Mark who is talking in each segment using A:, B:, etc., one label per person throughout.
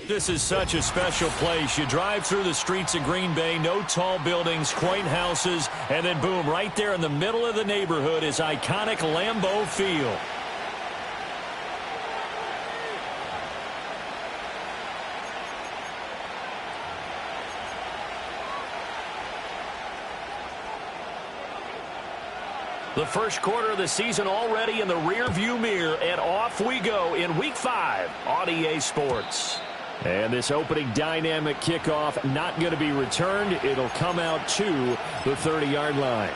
A: This is such a special place. You drive through the streets of Green Bay, no tall buildings, quaint houses, and then boom, right there in the middle of the neighborhood is iconic Lambeau Field. The first quarter of the season already in the rearview mirror, and off we go in Week 5 on EA Sports. And this opening dynamic kickoff not going to be returned. It'll come out to the 30-yard line.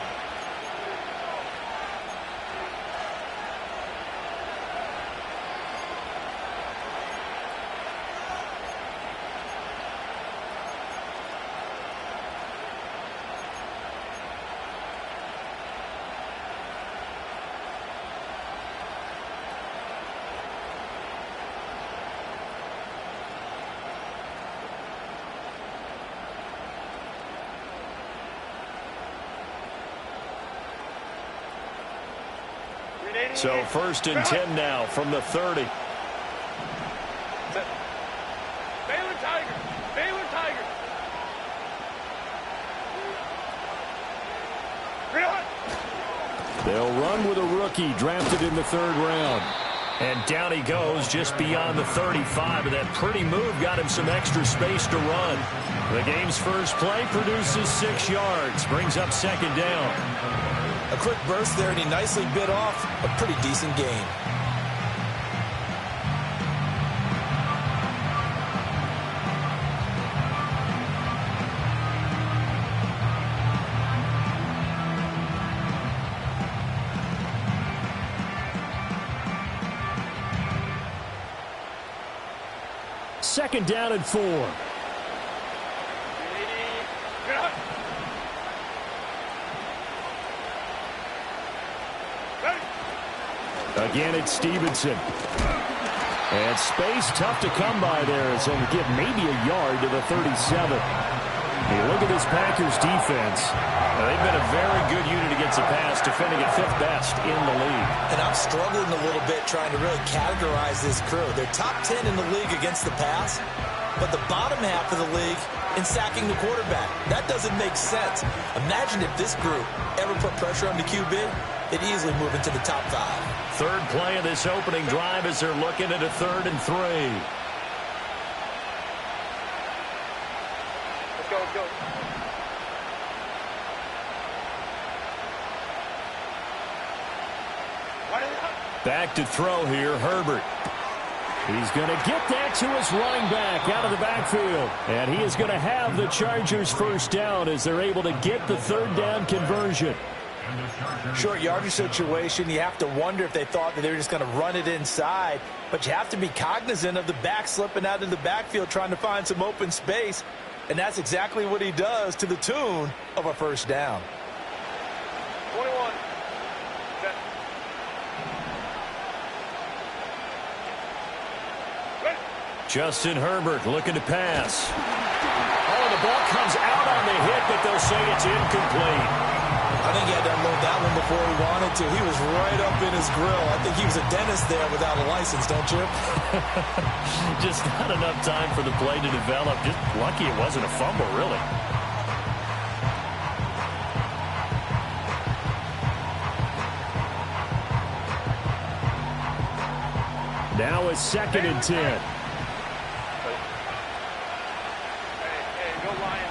A: So first and 10 now from the 30.
B: Baylor Tigers. Baylor Tigers.
A: They'll run with a rookie drafted in the 3rd round. And down he goes just beyond the 35. And that pretty move got him some extra space to run. The game's first play produces 6 yards. Brings up 2nd down.
C: A quick burst there, and he nicely bit off a pretty decent gain.
A: Second down and 4. Again, it's Stevenson. And space tough to come by there as he'll get maybe a yard to the 37. Hey, look at this Packers defense. They've been a very good unit against the pass, defending at 5th best in the league.
C: And I'm struggling a little bit trying to really categorize this crew. They're top 10 in the league against the pass, but the bottom half of the league in sacking the quarterback. That doesn't make sense. Imagine if this group ever put pressure on the QB, they'd easily move into the top 5.
A: Third play of this opening drive as they're looking at a 3rd and 3.
B: Let's go, let's go.
A: Back to throw here, Herbert. He's going to get that to his running back out of the backfield. And he is going to have the Chargers first down as they're able to get the 3rd down conversion.
C: Short yardage situation, you have to wonder if they thought that they were just going to run it inside. But you have to be cognizant of the back slipping out of the backfield trying to find some open space. And that's exactly what he does to the tune of a first down.
B: 21.
A: Justin Herbert looking to pass. Oh, the ball comes out on the hit, but they'll say it's incomplete.
C: I think he had to unload that one before he wanted to. He was right up in his grill. I think he was a dentist there without a license, don't you?
A: Just not enough time for the play to develop. Just lucky it wasn't a fumble, really. Now it's 2nd and 10.
B: Hey, go Lion.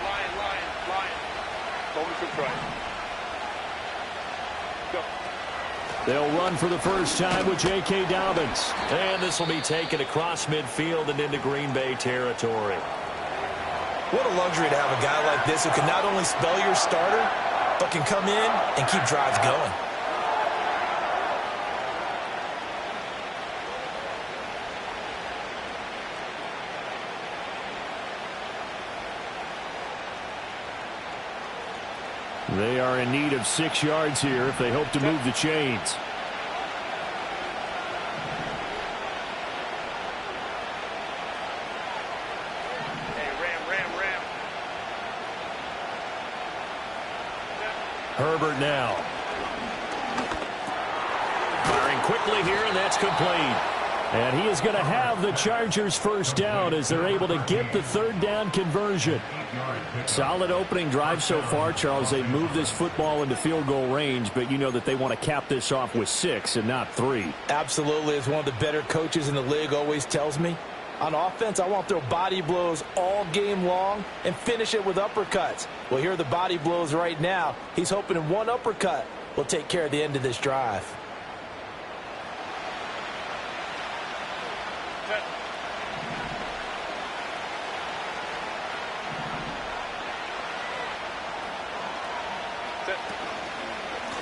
B: Hold me to try. Go.
A: They'll run for the first time with J.K. Dobbins. And this will be taken across midfield and into Green Bay territory.
C: What a luxury to have a guy like this who can not only spell your starter, but can come in and keep drives going.
A: They are in need of 6 yards here if they hope to move the chains.
B: Hey, ram.
A: Herbert now. Firing quickly here, and that's complete. And he is going to have the Chargers first down as they're able to get the third down conversion. Solid opening drive so far, Charles. They've moved this football into field goal range, but you know that they want to cap this off with 6 and not 3.
C: Absolutely. As one of the better coaches in the league always tells me, on offense, I want to throw body blows all game long and finish it with uppercuts. Well, here are the body blows right now. He's hoping in one uppercut will take care of the end of this drive.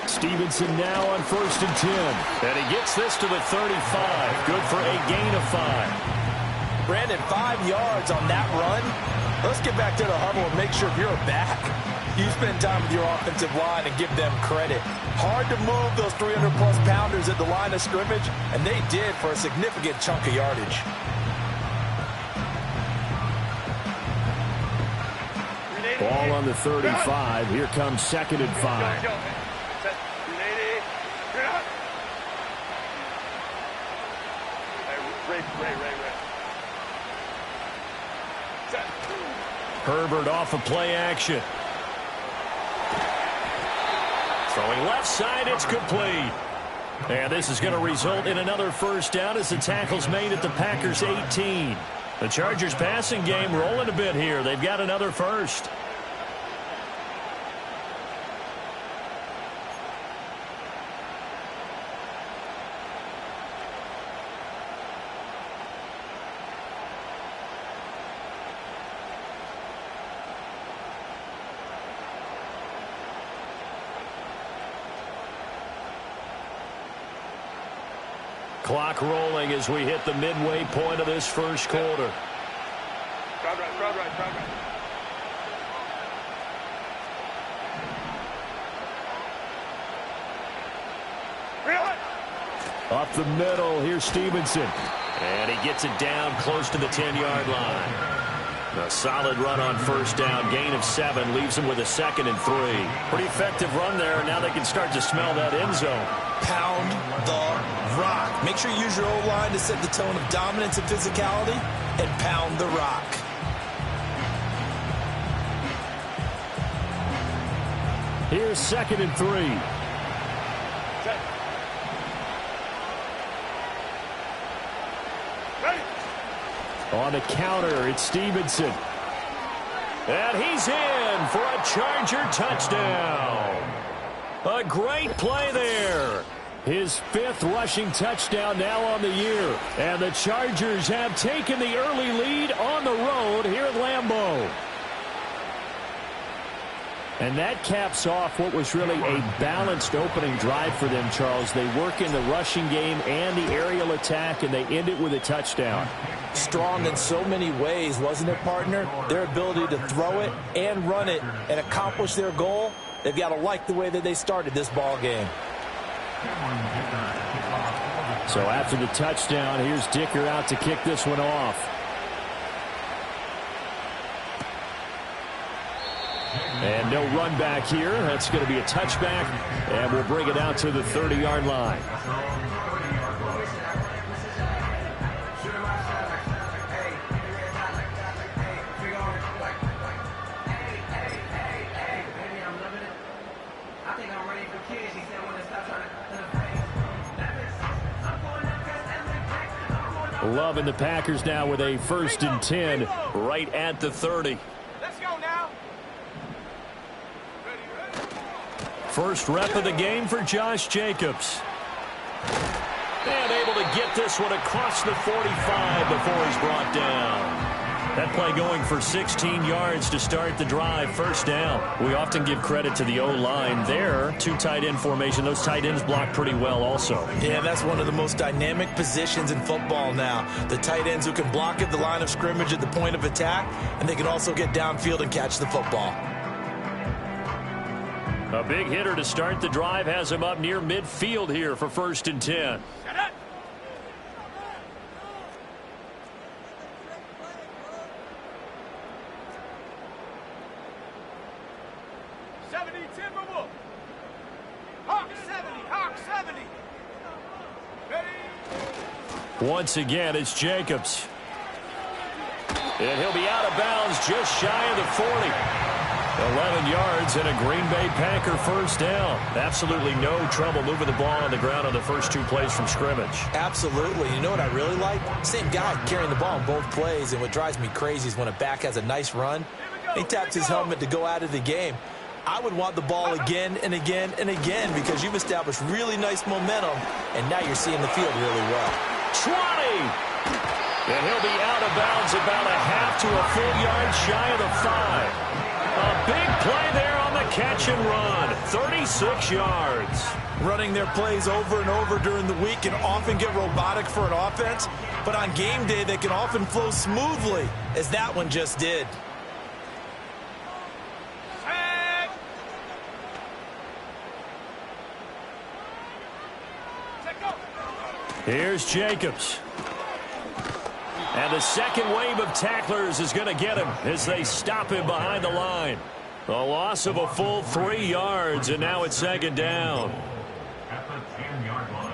A: Stevenson now on 1st and 10. And he gets this to the 35. Good for a gain of 5.
C: Brandon, 5 yards on that run. Let's get back to the huddle and make sure you're back. You spend time with your offensive line and give them credit. Hard to move those 300-plus pounders at the line of scrimmage, and they did for a significant chunk of yardage.
A: Ball on the 35. Here comes 2nd and 5. Herbert off of play action. Throwing left side, it's complete. And this is going to result in another first down as the tackle's made at the Packers 18. The Chargers passing game rolling a bit here. They've got another first. Clock rolling as we hit the midway point of this first quarter.
B: Crowd right.
A: Up the middle, here's Stevenson. And he gets it down close to the 10-yard line. A solid run on first down. Gain of 7 leaves him with a 2nd and 3. Pretty effective run there. Now they can start to smell that end zone.
C: Pound the rock. Make sure you use your O-line to set the tone of dominance and physicality, and pound the rock.
A: Here's 2nd and 3. On the counter, it's Stevenson. And he's in for a Charger touchdown. A great play there. His 5th rushing touchdown now on the year. And the Chargers have taken the early lead on the road here at Lambeau. And that caps off what was really a balanced opening drive for them, Charles. They work in the rushing game and the aerial attack, and they end it with a touchdown.
C: Strong in so many ways, wasn't it, partner? Their ability to throw it and run it and accomplish their goal, they've got to like the way that they started this ball game.
A: So after the touchdown, here's Dicker out to kick this one off. And no run back here. That's going to be a touchback, and we'll bring it out to the 30-yard line. Loving the Packers now with a 1st and 10 right at the 30.
B: Let's go now.
A: First rep of the game for Josh Jacobs. And able to get this one across the 45 before he's brought down. That play going for 16 yards to start the drive. First down. We often give credit to the O-line there. 2 tight end formation. Those tight ends block pretty well also.
C: Yeah, that's one of the most dynamic positions in football now. The tight ends who can block at the line of scrimmage at the point of attack, and they can also get downfield and catch the football.
A: A big hitter to start the drive has him up near midfield here for 1st and 10.
B: 70 Timberwolf. Hawk 70. Hawk 70. Ready?
A: Once again, it's Jacobs. And he'll be out of bounds just shy of the 40. 11 yards and a Green Bay Packer first down. Absolutely no trouble moving the ball on the ground on the first 2 plays from scrimmage.
C: Absolutely. You know what I really like? Same guy carrying the ball in both plays, and what drives me crazy is when a back has a nice run, he taps his helmet to go out of the game. I would want the ball again and again and again because you've established really nice momentum, and now you're seeing the field really well.
A: 20! And he'll be out of bounds about a half to a full yard shy of the 5. A big play there on the catch and run. 36 yards.
C: Running their plays over and over during the week can often get robotic for an offense, but on game day they can often flow smoothly, as that one just did.
A: Here's Jacobs. And the second wave of tacklers is going to get him as they stop him behind the line. A loss of a full 3 yards, and now it's second down.
D: At the 10-yard line.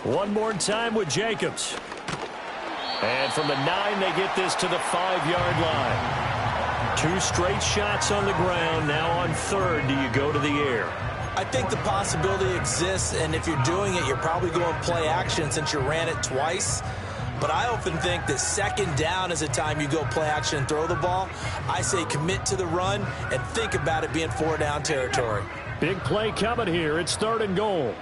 A: One more time with Jacobs. And from the 9, they get this to the 5-yard line. 2 straight shots on the ground. Now on 3rd, do you go to the air?
C: I think the possibility exists, and if you're doing it, you're probably going play action since you ran it twice. But I often think that second down is a time you go play action and throw the ball. I say commit to the run and think about it being 4-down territory.
A: Big play coming here. It's 3rd and goal.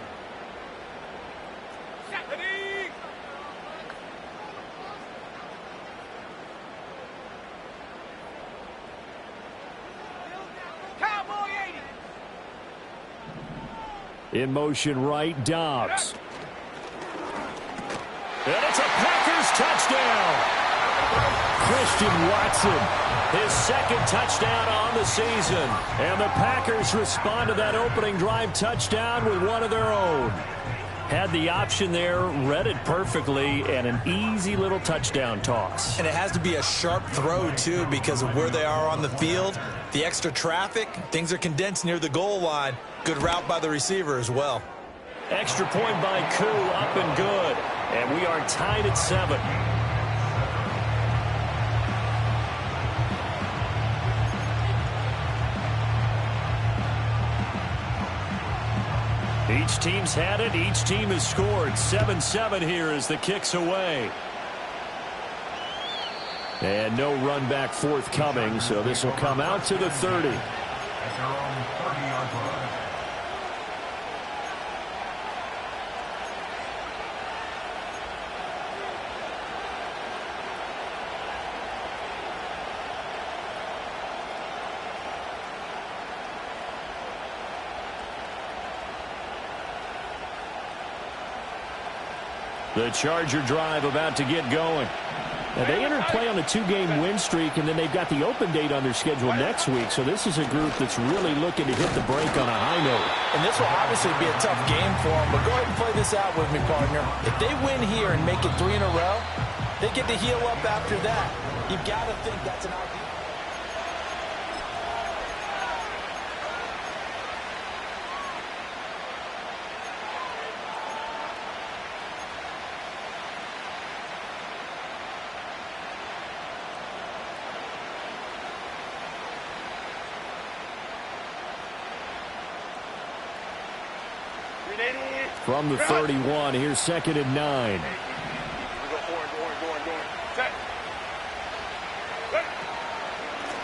A: In motion right, Dobbs. And it's a Packers touchdown. Christian Watson, his second touchdown on the season. And the Packers respond to that opening drive touchdown with one of their own. Had the option there, read it perfectly, and an easy little touchdown toss.
C: And it has to be a sharp throw, too, because of where they are on the field. The extra traffic, things are condensed near the goal line. Good route by the receiver as well.
A: Extra point by Koo, up and good. And we are tied at 7. Each team's had it. Each team has scored. 7-7 here as the kick's away. And no run back forthcoming, so this will come out to the 30.
D: At their own 30-yard line.
A: The Charger drive about to get going. Now, they entered play on a 2-game win streak, and then they've got the open date on their schedule next week. So this is a group that's really looking to hit the break on a high note.
C: And this will obviously be a tough game for them, but go ahead and play this out with me, partner. If they win here and make it 3 in a row, they get to heal up after that. You've got to think that's an ideal.
A: From the 31, here's 2nd and 9.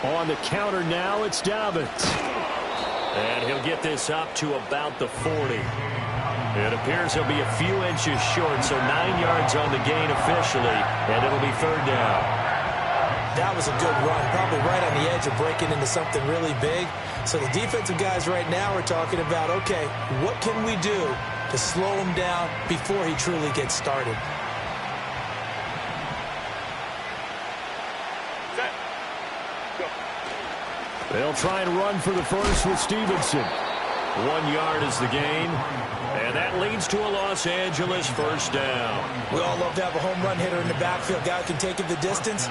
A: On the counter now, it's Dobbins. And he'll get this up to about the 40. It appears he'll be a few inches short, so 9 yards on the gain officially, and it'll be 3rd down.
C: That was a good run, probably right on the edge of breaking into something really big. So the defensive guys right now are talking about, okay, what can we do to slow him down before he truly gets started?
B: Set. Go.
A: They'll try and run for the first with Stevenson.
E: 1 yard is the gain, and that leads to a Los Angeles first down.
C: We all love to have a home run hitter in the backfield, guy who can take it the distance.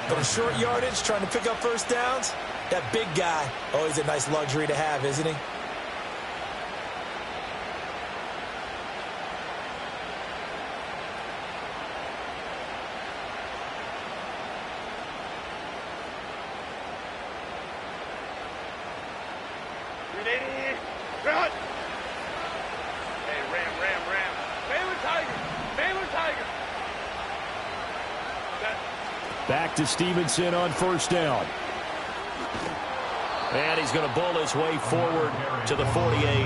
C: But in short yardage, trying to pick up first downs, that big guy, always a nice luxury to have, isn't he?
B: Run! Hey, ram. Baylor Tiger!
A: Back to Stevenson on first down.
E: And he's going to bowl his way forward to the 48.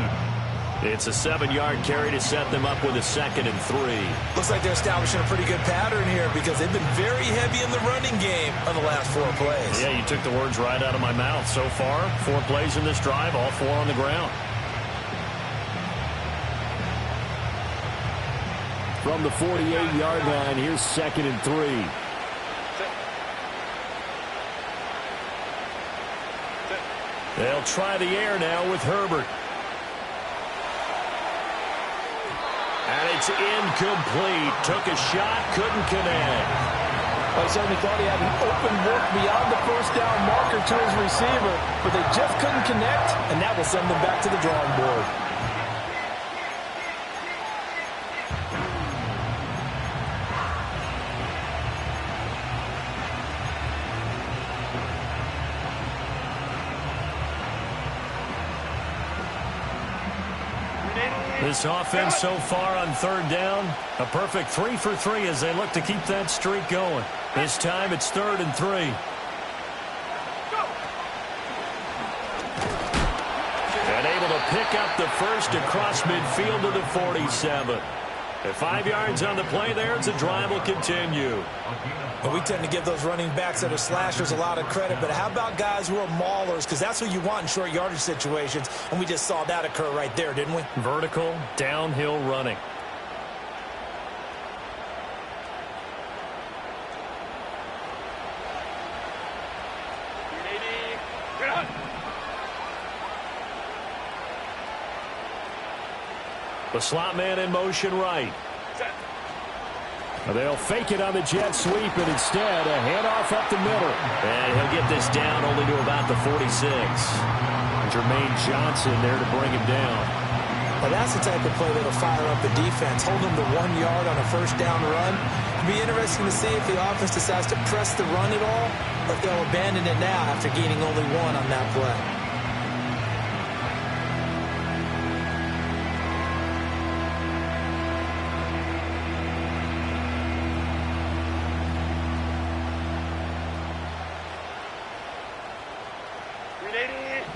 E: It's a 7-yard carry to set them up with a 2nd and 3.
C: Looks like they're establishing a pretty good pattern here because they've been very heavy in the running game on the last 4 plays.
E: Yeah, you took the words right out of my mouth. So far, 4 plays in this drive, all 4 on the ground.
A: From the 48-yard line, here's 2nd and 3.
E: They'll try the air now with Herbert. And it's incomplete. Took a shot, couldn't connect.
F: Well, he certainly thought he had an open look beyond the first down marker to his receiver, but they just couldn't connect, and that will send them back to the drawing board.
E: This offense so far on 3rd down, a perfect 3 for 3 as they look to keep that streak going. This time it's 3rd and 3. And able to pick up the first across midfield to the 47. At 5 yards on the play there, the drive will continue.
C: But we tend to give those running backs that are slashers a lot of credit, but how about guys who are maulers? Because that's who you want in short yardage situations, and we just saw that occur right there, didn't we?
E: Vertical, downhill running. The slot man in motion right.
A: They'll fake it on the jet sweep, and instead a handoff up the middle.
E: And he'll get this down only to about the 46.
A: Jermaine Johnson there to bring him down.
C: Well, that's the type of play that'll fire up the defense. Hold them to 1 yard on a first down run. It'll be interesting to see if the offense decides to press the run at all, or if they'll abandon it now after gaining only 1 on that play.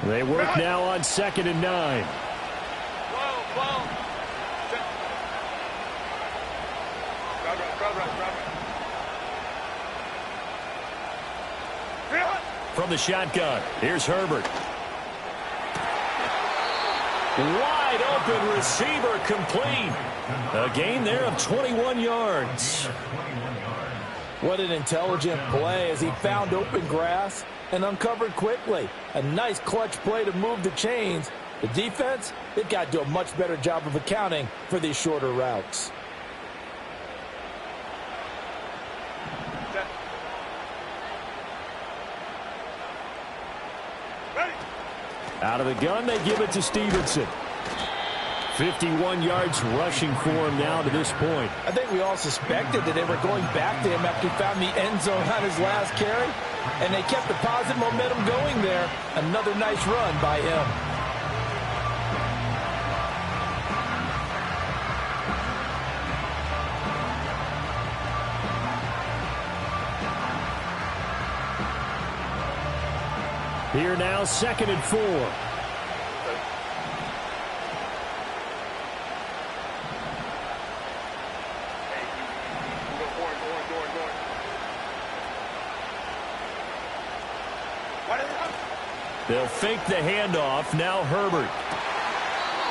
A: They work now on 2nd and 9.
B: Whoa.
E: From the shotgun, here's Herbert. Wide open receiver complete. A gain there of 21 yards.
F: What an intelligent play as he found open grass and uncovered quickly. A nice clutch play to move the chains. The defense, they've got to do a much better job of accounting for these shorter routes.
A: Out of the gun, they give it to Stevenson. 51 yards rushing for him now to this point.
F: I think we all suspected that they were going back to him after he found the end zone on his last carry, and they kept the positive momentum going there. Another nice run by him.
A: Here now, 2nd and 4.
E: They'll fake the handoff. Now Herbert.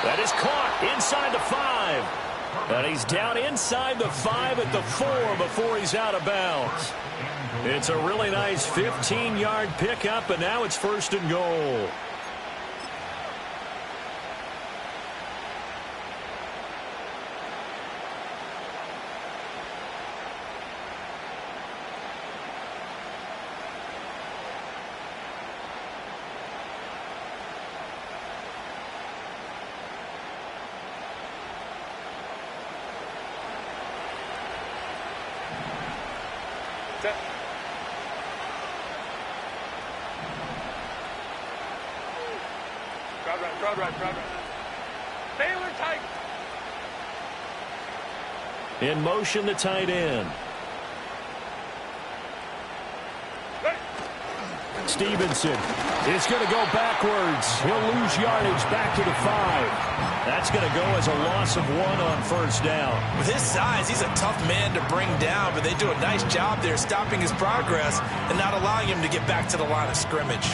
E: That is caught inside the 5. And he's down inside the 5 at the 4 before he's out of bounds. It's a really nice 15-yard pickup, and now it's 1st and goal.
B: Crowd right. Baylor Tigers.
E: In motion, the tight end. Stevenson is going to go backwards. He'll lose yardage back to the 5. That's going to go as a loss of 1 on 1st down.
C: With his size, he's a tough man to bring down, but they do a nice job there stopping his progress and not allowing him to get back to the line of scrimmage.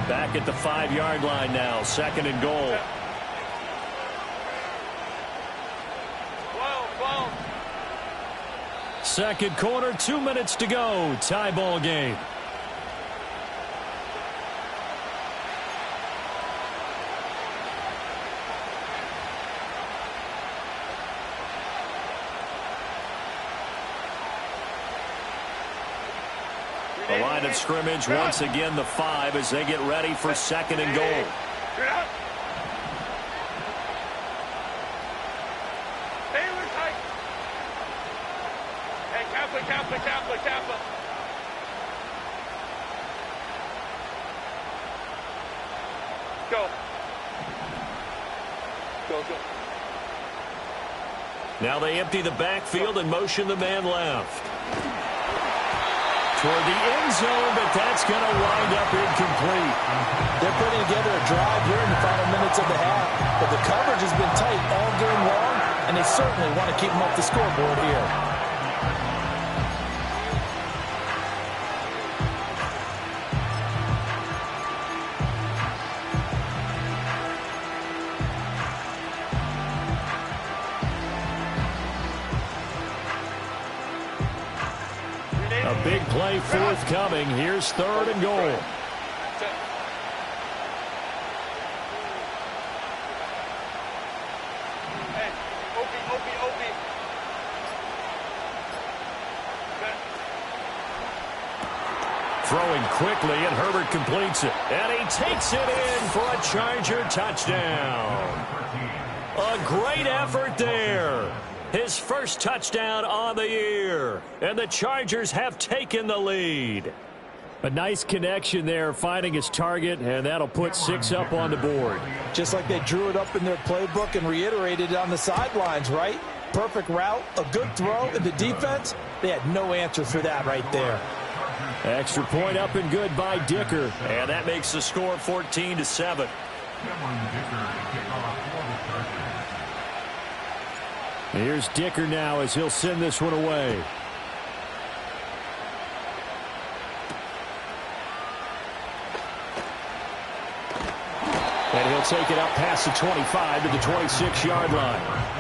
E: Back at the 5-yard line now, 2nd and goal.
B: 12.
E: Second quarter, 2 minutes to go. Tie ball game. The line of scrimmage once again the 5 as they get ready for 2nd and goal.
B: Baylor Tigers. Hey, Kappa. Go.
E: Now they empty the backfield and motion the man left. Toward the end zone, but that's going to wind up incomplete.
F: They're putting together a drive here in the final minutes of the half, but the coverage has been tight all game long, and they certainly want to keep them off the scoreboard here.
E: A big play forthcoming. Here's 3rd and goal.
B: Hey, Opie.
E: Throwing quickly, and Herbert completes it. And he takes it in for a Charger touchdown. A great effort there. His first touchdown on the year. And the Chargers have taken the lead. A nice connection there, finding his target, and that'll put 6 up on the board.
F: Just like they drew it up in their playbook and reiterated it on the sidelines, right? Perfect route, a good throw, and the defense, they had no answer for that right there.
E: Extra point up and good by Dicker. And that makes the score 14-7. Here's Dicker now as he'll send this one away. And he'll take it up past the 25 to the 26-yard line.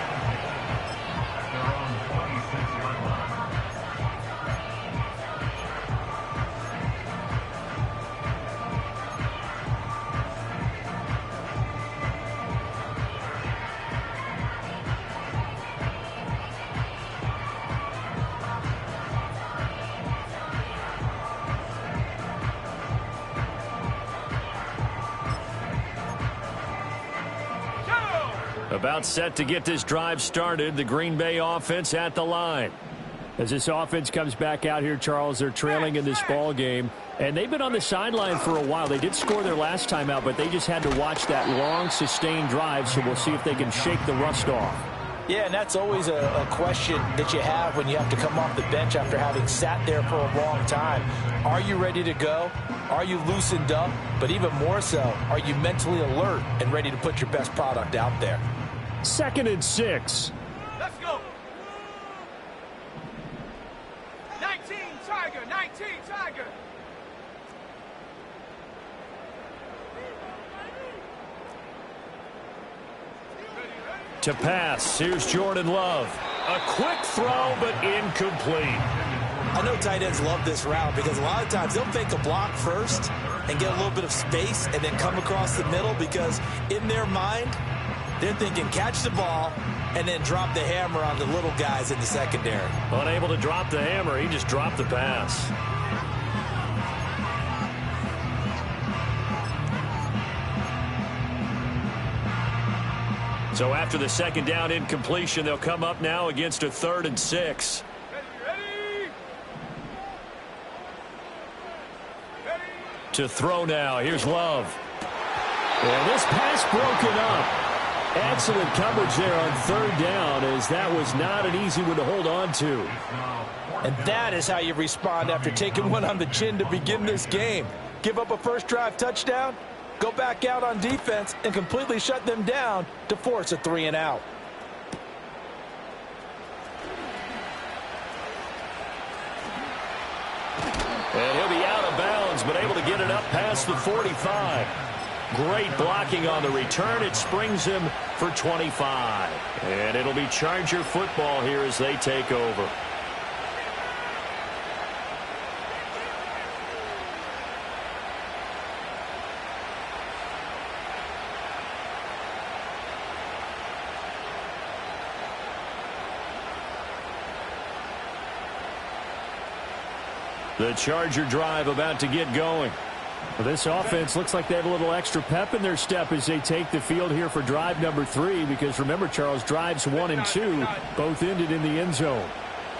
E: About set to get this drive started. The Green Bay offense at the line. As this offense comes back out here, Charles, they're trailing in this ball game. And they've been on the sideline for a while. They did score their last time out, but they just had to watch that long, sustained drive. So we'll see if they can shake the rust off.
F: Yeah, and that's always a question that you have when you have to come off the bench after having sat there for a long time. Are you ready to go? Are you loosened up? But even more so, are you mentally alert and ready to put your best product out there?
E: 2nd and 6.
B: Let's go.
E: To pass, here's Jordan Love. A quick throw, but incomplete.
C: I know tight ends love this route because a lot of times they'll fake a block first and get a little bit of space and then come across the middle because in their mind, they're thinking catch the ball and then drop the hammer on the little guys in the secondary.
E: Unable to drop the hammer, he just dropped the pass. So after the second down incompletion, they'll come up now against a 3rd and 6. To throw now. Here's Love.
A: And this pass broken up. Excellent coverage there on 3rd down, as that was not an easy one to hold on to.
F: And that is how you respond after taking one on the chin to begin this game. Give up a first drive touchdown, go back out on defense, and completely shut them down to force a 3 and out.
E: And he'll be out of bounds, but able to get it up past the 45. Great blocking on the return. It springs him for 25. And it'll be Charger football here as they take over. The Charger drive about to get going.
A: Well, this offense looks like they have a little extra pep in their step as they take the field here for drive number 3, because remember, Charles, drives 1 and 2 both ended in the end zone.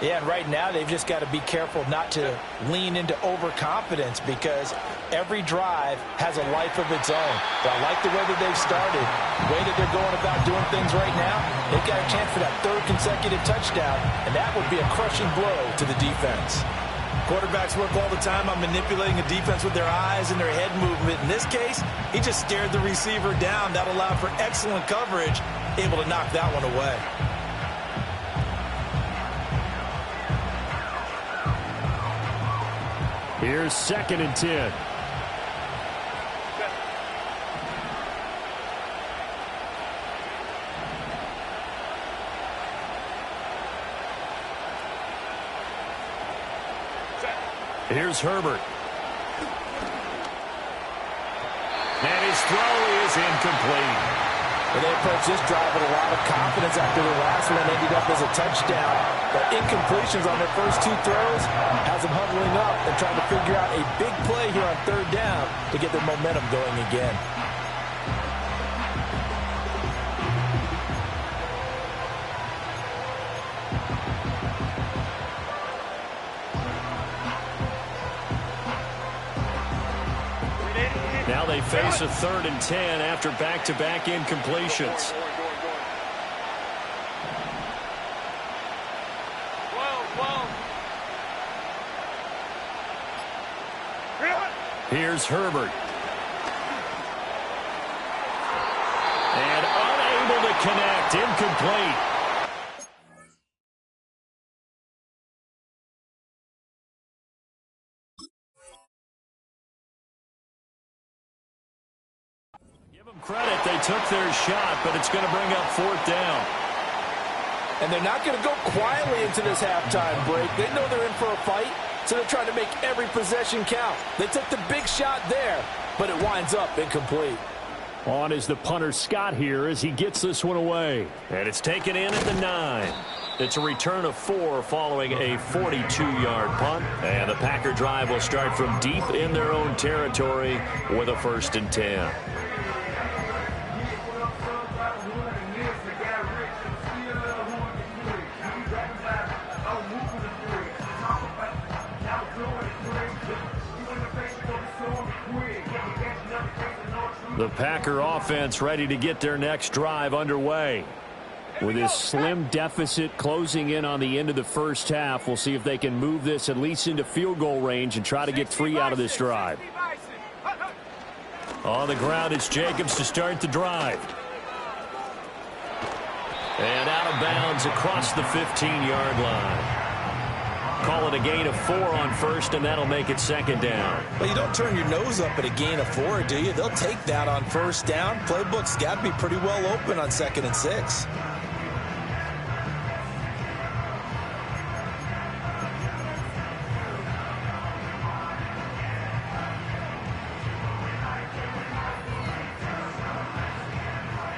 F: Yeah, and right now they've just got to be careful not to lean into overconfidence because every drive has a life of its own. But I like the way that they've started, the way that they're going about doing things right now. They've got a chance for that 3rd consecutive touchdown, and that would be a crushing blow to the defense.
C: Quarterbacks work all the time on manipulating a defense with their eyes and their head movement. In this case, he just stared the receiver down. That allowed for excellent coverage, able to knock that one away.
A: Here's 2nd and 10.
E: Here's Herbert. And his throw is incomplete.
F: Well, they approached this drive with a lot of confidence after the last one ended up as a touchdown. But incompletions on their first 2 throws has them huddling up and trying to figure out a big play here on 3rd down to get their momentum going again.
E: Now they face a 3rd and 10 after back-to-back incompletions. Here's Herbert. And unable to connect. Incomplete. Credit, they took their shot, but it's going to bring up 4th down.
F: And they're not going to go quietly into this halftime break. They know they're in for a fight, so they're trying to make every possession count. They took the big shot there, but it winds up incomplete.
A: On is the punter Scott here as he gets this one away.
E: And it's taken in at the 9. It's a return of 4 following a 42-yard punt. And the Packer drive will start from deep in their own territory with a 1st and 10. The Packer offense ready to get their next drive underway.
A: With this slim deficit closing in on the end of the first half, we'll see if they can move this at least into field goal range and try to get 3 out of this drive.
E: On the ground, it's Jacobs to start the drive. And out of bounds across the 15-yard line. Call it a gain of 4 on 1st, and that'll make it 2nd down.
C: Well, you don't turn your nose up at a gain of 4, do you? They'll take that on 1st down. Playbook's got to be pretty well open on 2nd and 6.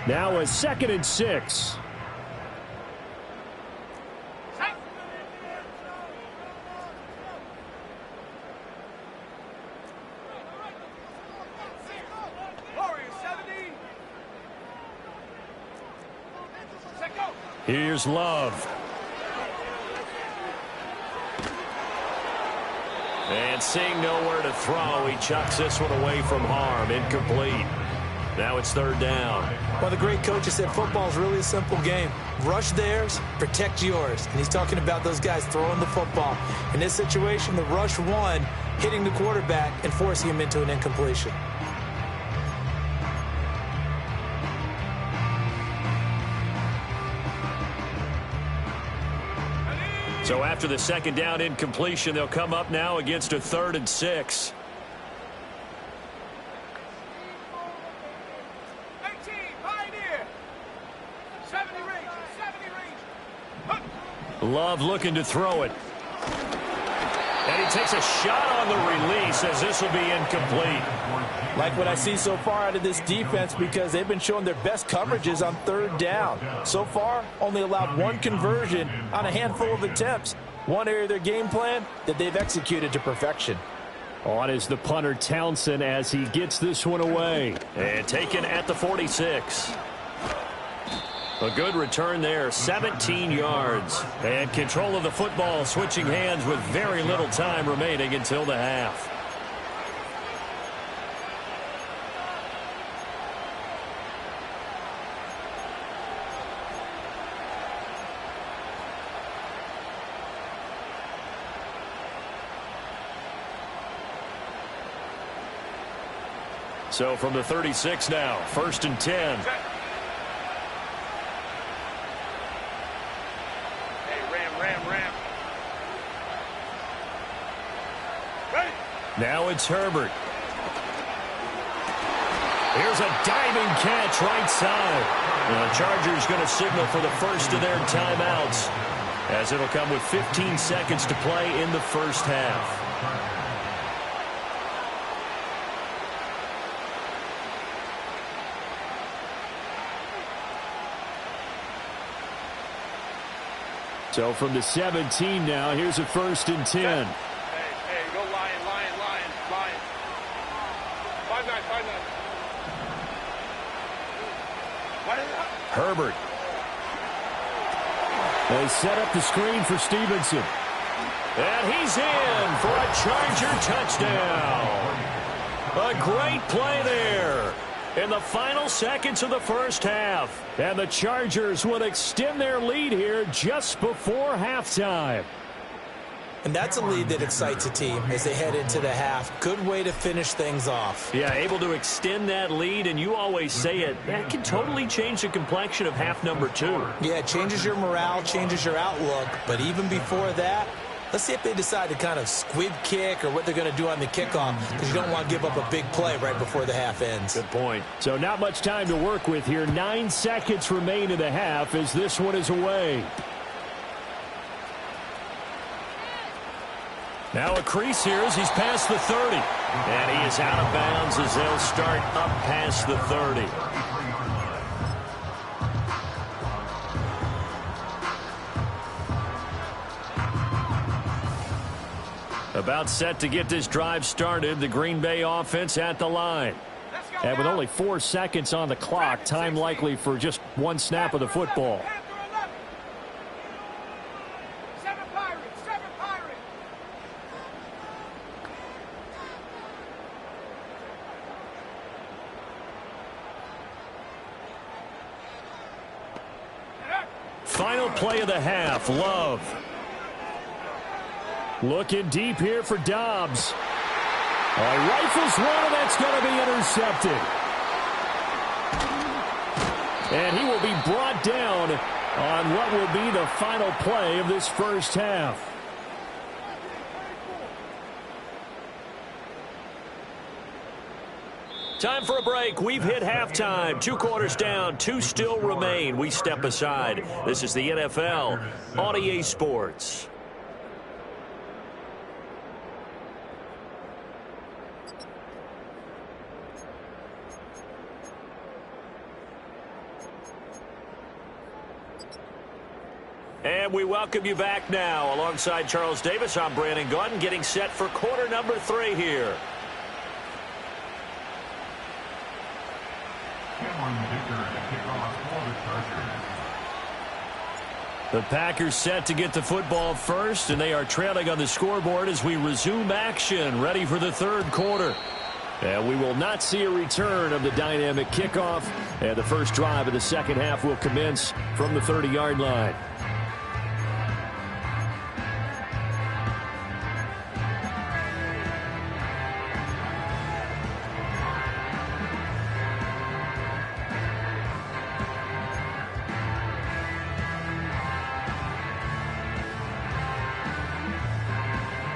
A: Now a 2nd and 6.
E: Here's Love. And seeing nowhere to throw, he chucks this one away from harm. Incomplete. Now it's 3rd down.
C: Well, the great coach said football is really a simple game. Rush theirs, protect yours. And he's talking about those guys throwing the football. In this situation, the rush won, hitting the quarterback and forcing him into an incompletion.
E: So after the 2nd down incompletion, they'll come up now against a 3rd and 6.
B: 18, Pioneer. 70 range, 70 range.
E: Love looking to throw it. And he takes a shot on the release as this will be incomplete.
F: Like what I see so far out of this defense because they've been showing their best coverages on 3rd down. So far, only allowed 1 conversion on a handful of attempts. One area of their game plan that they've executed to perfection.
A: On is the punter Townsend as he gets this one away.
E: And taken at the 46. A good return there, 17 yards. And control of the football switching hands with very little time remaining until the half. So from the 36 now, 1st and 10.
B: Ram. Ready?
E: Now it's Herbert. Here's a diving catch right side. The Chargers going to signal for the first of their timeouts as it'll come with 15 seconds to play in the first half.
A: So from the 17 now, here's a 1st and 10.
B: Hey, go Lion. 5-9.
E: Herbert.
A: They set up the screen for Stevenson.
E: And he's in for a Charger touchdown. A great play there in the final seconds of the first half.
A: And the Chargers will extend their lead here just before halftime.
C: And that's a lead that excites a team as they head into the half. Good way to finish things off.
E: Yeah, able to extend that lead, and you always say it, that can totally change the complexion of half number 2.
C: Yeah, it changes your morale, changes your outlook. But even before that, let's see if they decide to kind of squib kick or what they're going to do on the kickoff, because you don't want to give up a big play right before the half ends.
E: Good point.
A: So not much time to work with here. 9 seconds remain in the half as this one is away.
E: Now a crease here as he's past the 30. And he is out of bounds as they'll start up past the 30. About set to get this drive started. The Green Bay offense at the line.
A: And with only 4 seconds on the clock, time likely for just 1 snap of the football.
E: Final play of the half, Love.
A: Looking deep here for Dobbs. Rifles one, and that's going to be intercepted. And he will be brought down on what will be the final play of this first half.
E: Time for a break. We've hit halftime. 2 quarters down. 2 still remain. We step aside. This is the NFL on EA Sports. And we welcome you back now. Alongside Charles Davis, I'm Brandon Gaudin, getting set for quarter number 3 here. The Packers set to get the football first, and they are trailing on the scoreboard as we resume action, ready for the third quarter. And we will not see a return of the dynamic kickoff, and the first drive of the second half will commence from the 30-yard line.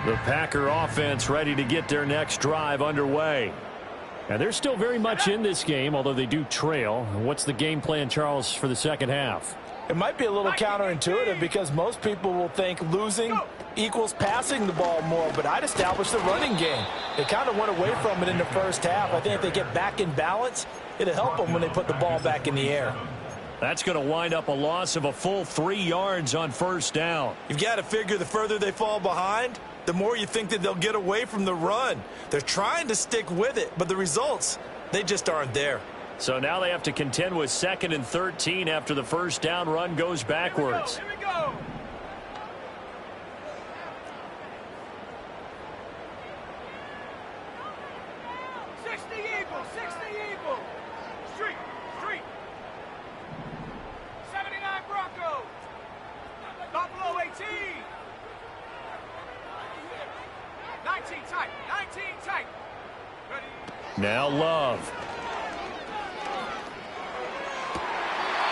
E: The Packer offense ready to get their next drive underway. And they're still very much in this game, although they do trail. What's the game plan, Charles, for the second half?
F: It might be a little counterintuitive because most people will think losing equals passing the ball more, but I'd establish the running game. They kind of went away from it in the first half. I think if they get back in balance, it'll help them when they put the ball back in the air.
E: That's going to wind up a loss of a full 3 yards on first down.
C: You've got to figure the further they fall behind, the more you think that they'll get away from the run. They're trying to stick with it, but the results, they just aren't there.
E: So now they have to contend with 2nd and 13 after the first down run goes backwards.
B: Here we go. Street. 79 Broncos. Buffalo 18. 19 tight. Ready.
E: Now Love.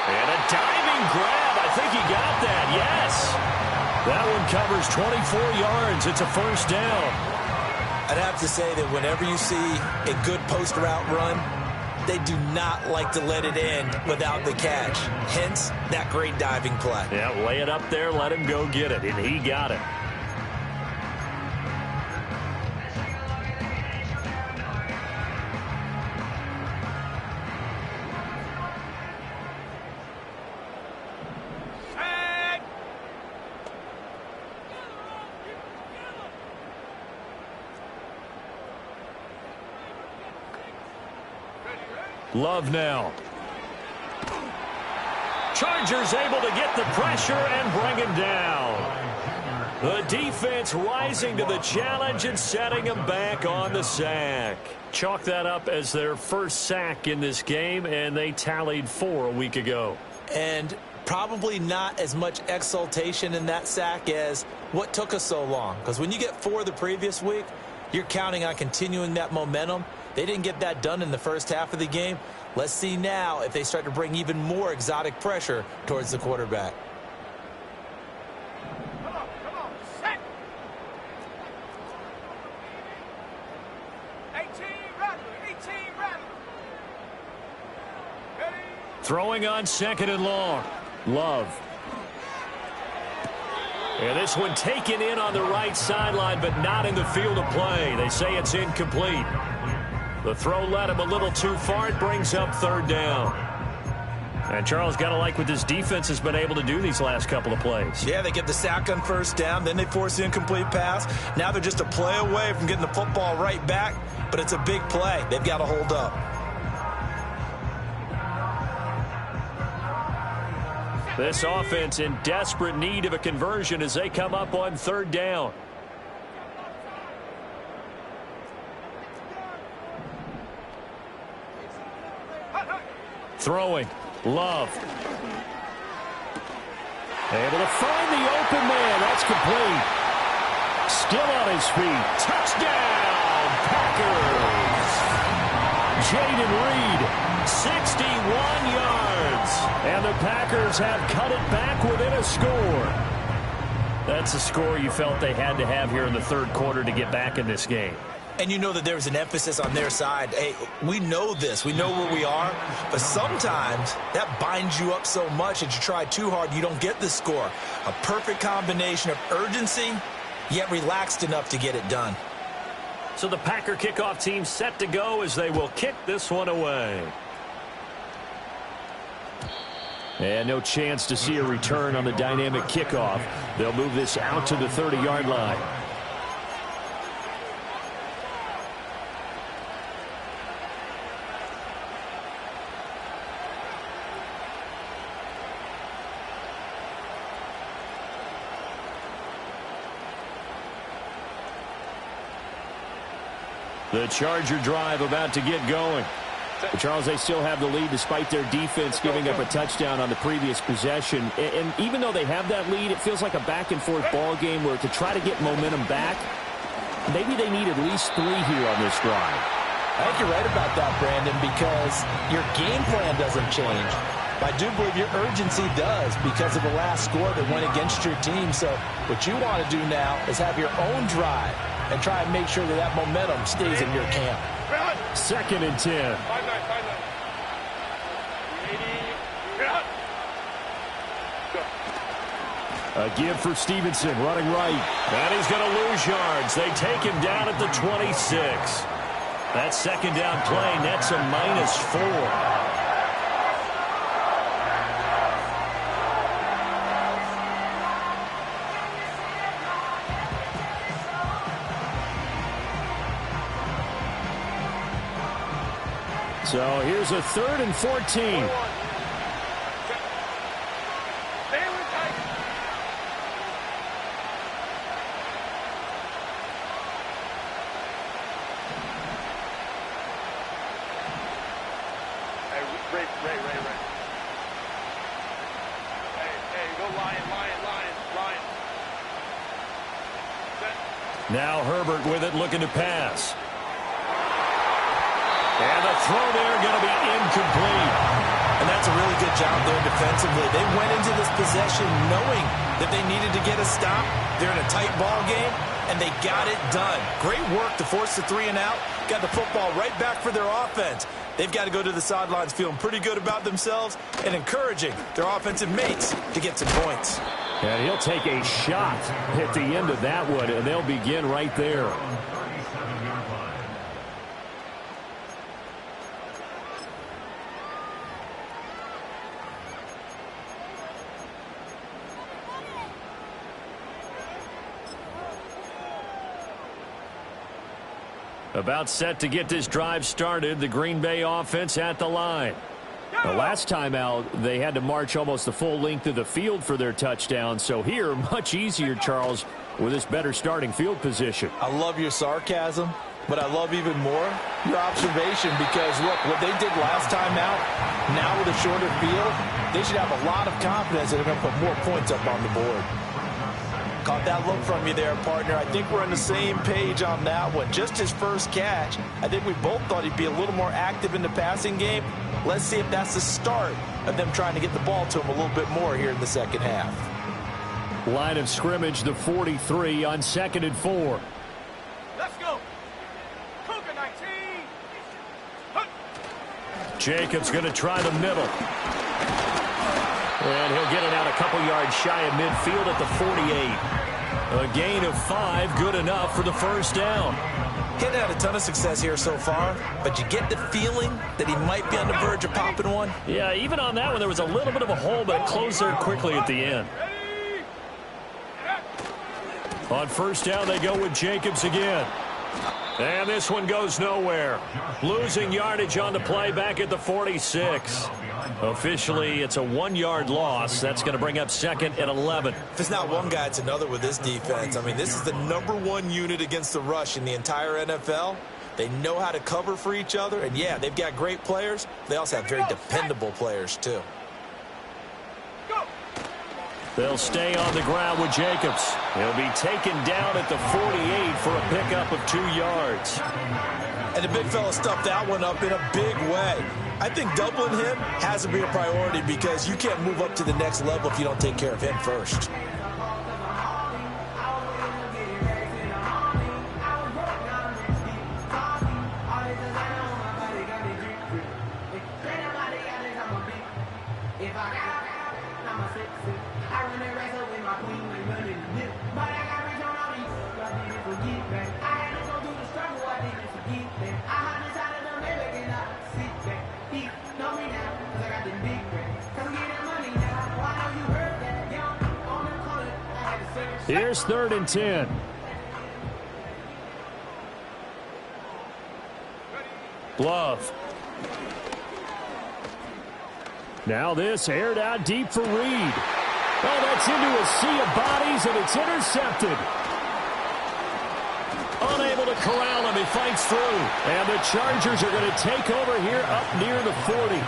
E: And a diving grab. I think he got that. Yes. That one covers 24 yards. It's a first down.
C: I'd have to say that whenever you see a good post route run, they do not like to let it end without the catch. Hence, that great diving play.
E: Yeah, lay it up there, let him go get it, and he got it. Love now. Chargers able to get the pressure and bring him down. The defense rising to the challenge and setting him back on the sack. Chalk that up as their first sack in this game, and they tallied 4 a week ago.
C: And probably not as much exultation in that sack as what took us so long. Because when you get 4 the previous week, you're counting on continuing that momentum. They didn't get that done in the first half of the game. Let's see now if they start to bring even more exotic pressure towards the quarterback.
B: Come on. Set. 18 Rattler. Ready.
E: Throwing on 2nd and long. Love. And this one taken in on the right sideline, but not in the field of play. They say it's incomplete. The throw led him a little too far. It brings up 3rd down. And Charles, got to like what this defense has been able to do these last couple of plays.
C: Yeah, they get the sack on first down. Then they force the incomplete pass. Now they're just a play away from getting the football right back. But it's a big play. They've got to hold up.
E: This offense in desperate need of a conversion as they come up on 3rd down. Throwing. Love. Able to find the open man. That's complete. Still on his feet. Touchdown, Packers. Jaden Reed, 61 yards. And the Packers have cut it back within a score. That's a score you felt they had to have here in the 3rd quarter to get back in this game.
C: And you know that there's an emphasis on their side. Hey, we know this. We know where we are. But sometimes that binds you up so much that you try too hard, you don't get the score. A perfect combination of urgency, yet relaxed enough to get it done.
E: So the Packer kickoff team set to go as they will kick this one away.
A: And no chance to see a return on the dynamic kickoff. They'll move this out to the 30-yard line. The Charger drive about to get going. But Charles, they still have the lead despite their defense giving up a touchdown on the previous possession. And even though they have that lead, it feels like a back-and-forth ball game where to try to get momentum back, maybe they need at least 3 here on this drive.
F: I think you're right about that, Brandon, because your game plan doesn't change. I do believe your urgency does because of the last score that went against your team. So what you want to do now is have your own drive and try and make sure that that momentum stays in your camp.
A: 2nd and 10. A give for Stevenson, running right.
E: And he's going to lose yards. They take him down at the 26. That 2nd down play nets a -4.
A: So here's a 3rd and 14.
E: Now Herbert with it, looking to pass. And the throw there going to be incomplete.
C: And that's a really good job there defensively. They went into this possession knowing that they needed to get a stop. They're in a tight ball game, and they got it done. Great work to force the 3 and out. Got the football right back for their offense. They've got to go to the sidelines feeling pretty good about themselves and encouraging their offensive mates to get some points.
A: And he'll take a shot at the end of that one, and they'll begin right there. About set to get this drive started, the Green Bay offense at the line. The last time out, they had to march almost the full length of the field for their touchdown. So here, much easier, Charles, with this better starting field position.
F: I love your sarcasm, but I love even more your observation because, look, what they did last time out, now with a shorter field, they should have a lot of confidence that they're going to put more points up on the board. Caught that look from you there, partner. I think we're on the same page on that one. Just his first catch. I think we both thought he'd be a little more active in the passing game. Let's see if that's the start of them trying to get the ball to him a little bit more here in the second half.
A: Line of scrimmage, the 43 on 2nd and 4.
B: Let's go. Cougar 19.
E: Jacobs going to try the middle. And he'll get it out a couple yards shy of midfield at the 48. A gain of 5, good enough for the first down.
C: He hadn't had a ton of success here so far, but you get the feeling that he might be on the verge of popping one.
E: Yeah, even on that one, there was a little bit of a hole, but it closed there quickly at the end. On first down, they go with Jacobs again. And this one goes nowhere. Losing yardage on the play back at the 46. Officially, it's a 1-yard loss. That's going to bring up 2nd and 11.
C: If it's not one guy, it's another with this defense. I mean, this is the #1 unit against the rush in the entire NFL. They know how to cover for each other. And, yeah, they've got great players. They also have very dependable players, too.
E: They'll stay on the ground with Jacobs. He'll be taken down at the 48 for a pickup of 2 yards.
C: And the big fella stuffed that one up in a big way. I think doubling him has to be a priority because you can't move up to the next level if you don't take care of him first.
A: Here's 3rd and 10. Love. Now this aired out deep for Reed. Oh, that's into a sea of bodies, and it's intercepted. Unable to corral him. He fights through. And the Chargers are going to take over here up near the 40.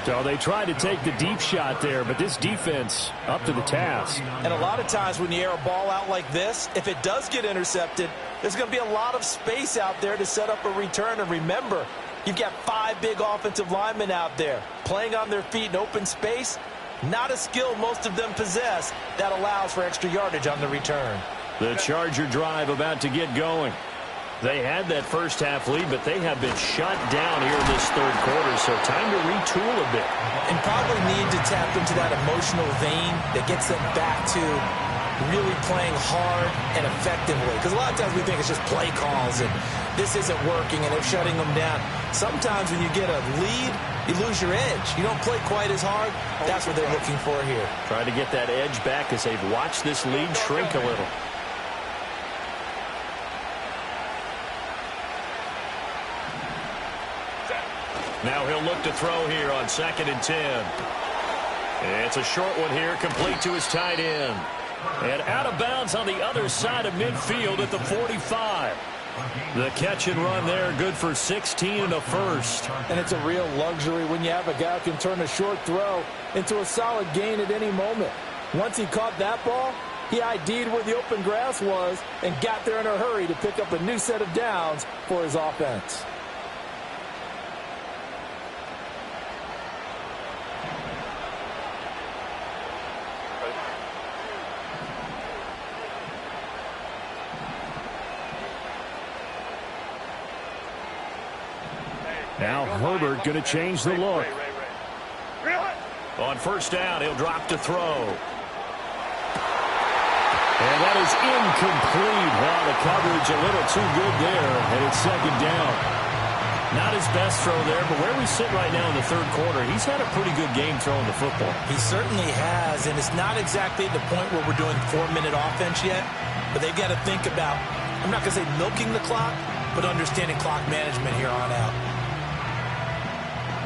A: So they tried to take the deep shot there, but this defense up to the task.
F: And a lot of times when you air a ball out like this, if it does get intercepted, there's going to be a lot of space out there to set up a return. And remember, you've got 5 big offensive linemen out there playing on their feet in open space. Not a skill most of them possess that allows for extra yardage on the return.
E: The Charger drive about to get going. They had that first half lead, but they have been shut down here in this 3rd quarter, so time to retool a bit.
F: And probably need to tap into that emotional vein that gets them back to really playing hard and effectively. Because a lot of times we think it's just play calls and this isn't working and they're shutting them down. Sometimes when you get a lead, you lose your edge. You don't play quite as hard. That's what they're looking for here.
E: Trying to get that edge back as they've watched this lead shrink a little. Now he'll look to throw here on 2nd and 10. It's a short one here, complete to his tight end. And out of bounds on the other side of midfield at the 45. The catch and run there, good for 16 and a first.
F: And it's a real luxury when you have a guy who can turn a short throw into a solid gain at any moment. Once he caught that ball, he ID'd where the open grass was and got there in a hurry to pick up a new set of downs for his offense.
A: Now Herbert going to change the look.
E: On 1st down, he'll drop to throw.
A: And that is incomplete. Well, the coverage a little too good there, and it's 2nd down.
E: Not his best throw there, but where we sit right now in the 3rd quarter, he's had a pretty good game throwing the football.
F: He certainly has, and it's not exactly the point where we're doing 4-minute offense yet, but they've got to think about, I'm not going to say milking the clock, but understanding clock management here on out.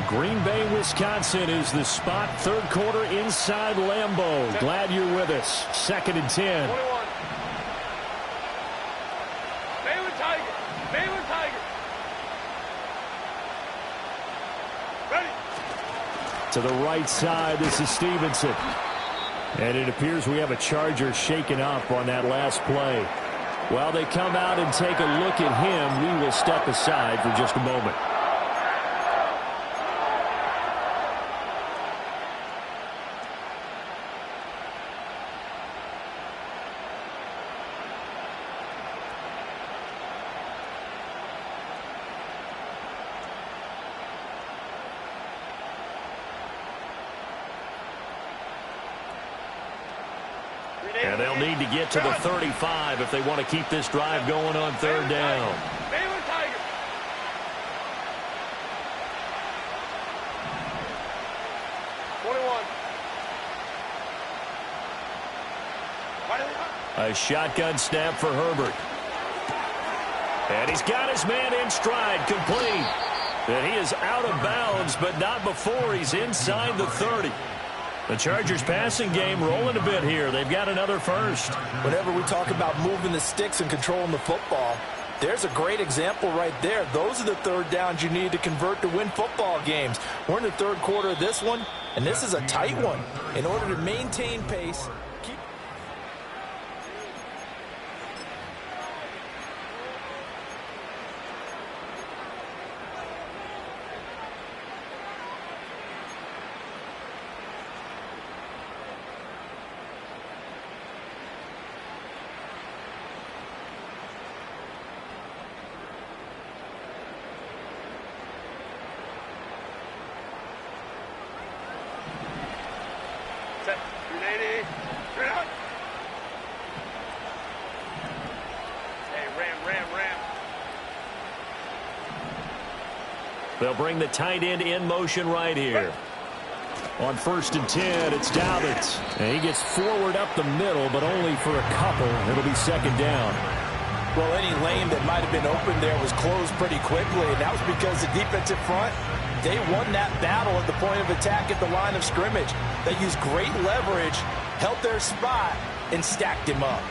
A: Green Bay, Wisconsin is the spot. 3rd quarter inside Lambeau. Glad you're with us. 2nd and 10.
B: 21. Baylor Tiger. Baylor Tiger. Ready.
A: To the right side, this is Stevenson. And it appears we have a Charger shaken up on that last play. While they come out and take a look at him, we will step aside for just a moment.
E: And they'll need to get to the 35 if they want to keep this drive going on 3rd down.
B: Baylor Tiger.
E: A shotgun snap for Herbert. And he's got his man in stride, complete. And he is out of bounds, but not before he's inside the 30. The Chargers passing game rolling a bit here. They've got another first.
F: Whenever we talk about moving the sticks and controlling the football, there's a great example right there. Those are the 3rd downs you need to convert to win football games. We're in the 3rd quarter of this one, and this is a tight one. In order to maintain pace,
E: they'll bring the tight end in motion right here. On 1st and 10, it's Dobbins. And he gets forward up the middle, but only for a couple. It'll be 2nd down.
F: Well, any lane that might have been open there was closed pretty quickly, and that was because the defensive front, they won that battle at the point of attack at the line of scrimmage. They used great leverage, held their spot, and stacked him up.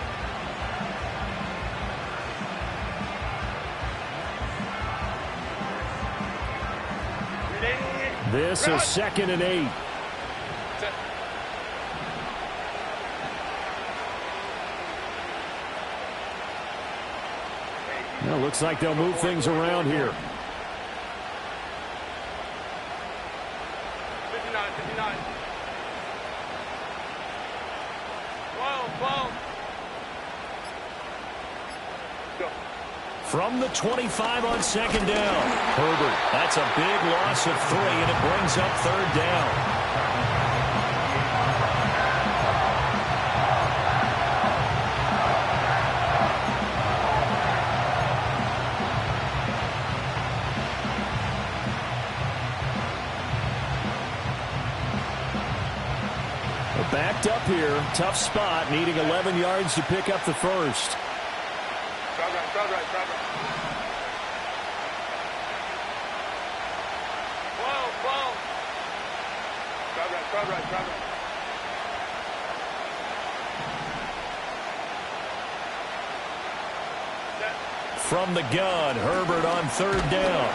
A: This is 2nd and 8. Well, looks like they'll move things around here.
B: 59, 59. 12. Go.
E: From the 25 on 2nd down. Herbert, that's a big loss of 3, and it brings up 3rd down. Backed up here. Tough spot. Needing 11 yards to pick up the first.
B: Crowd right. Crowd right. 12. Crowd right.
E: From the gun, Herbert on 3rd down.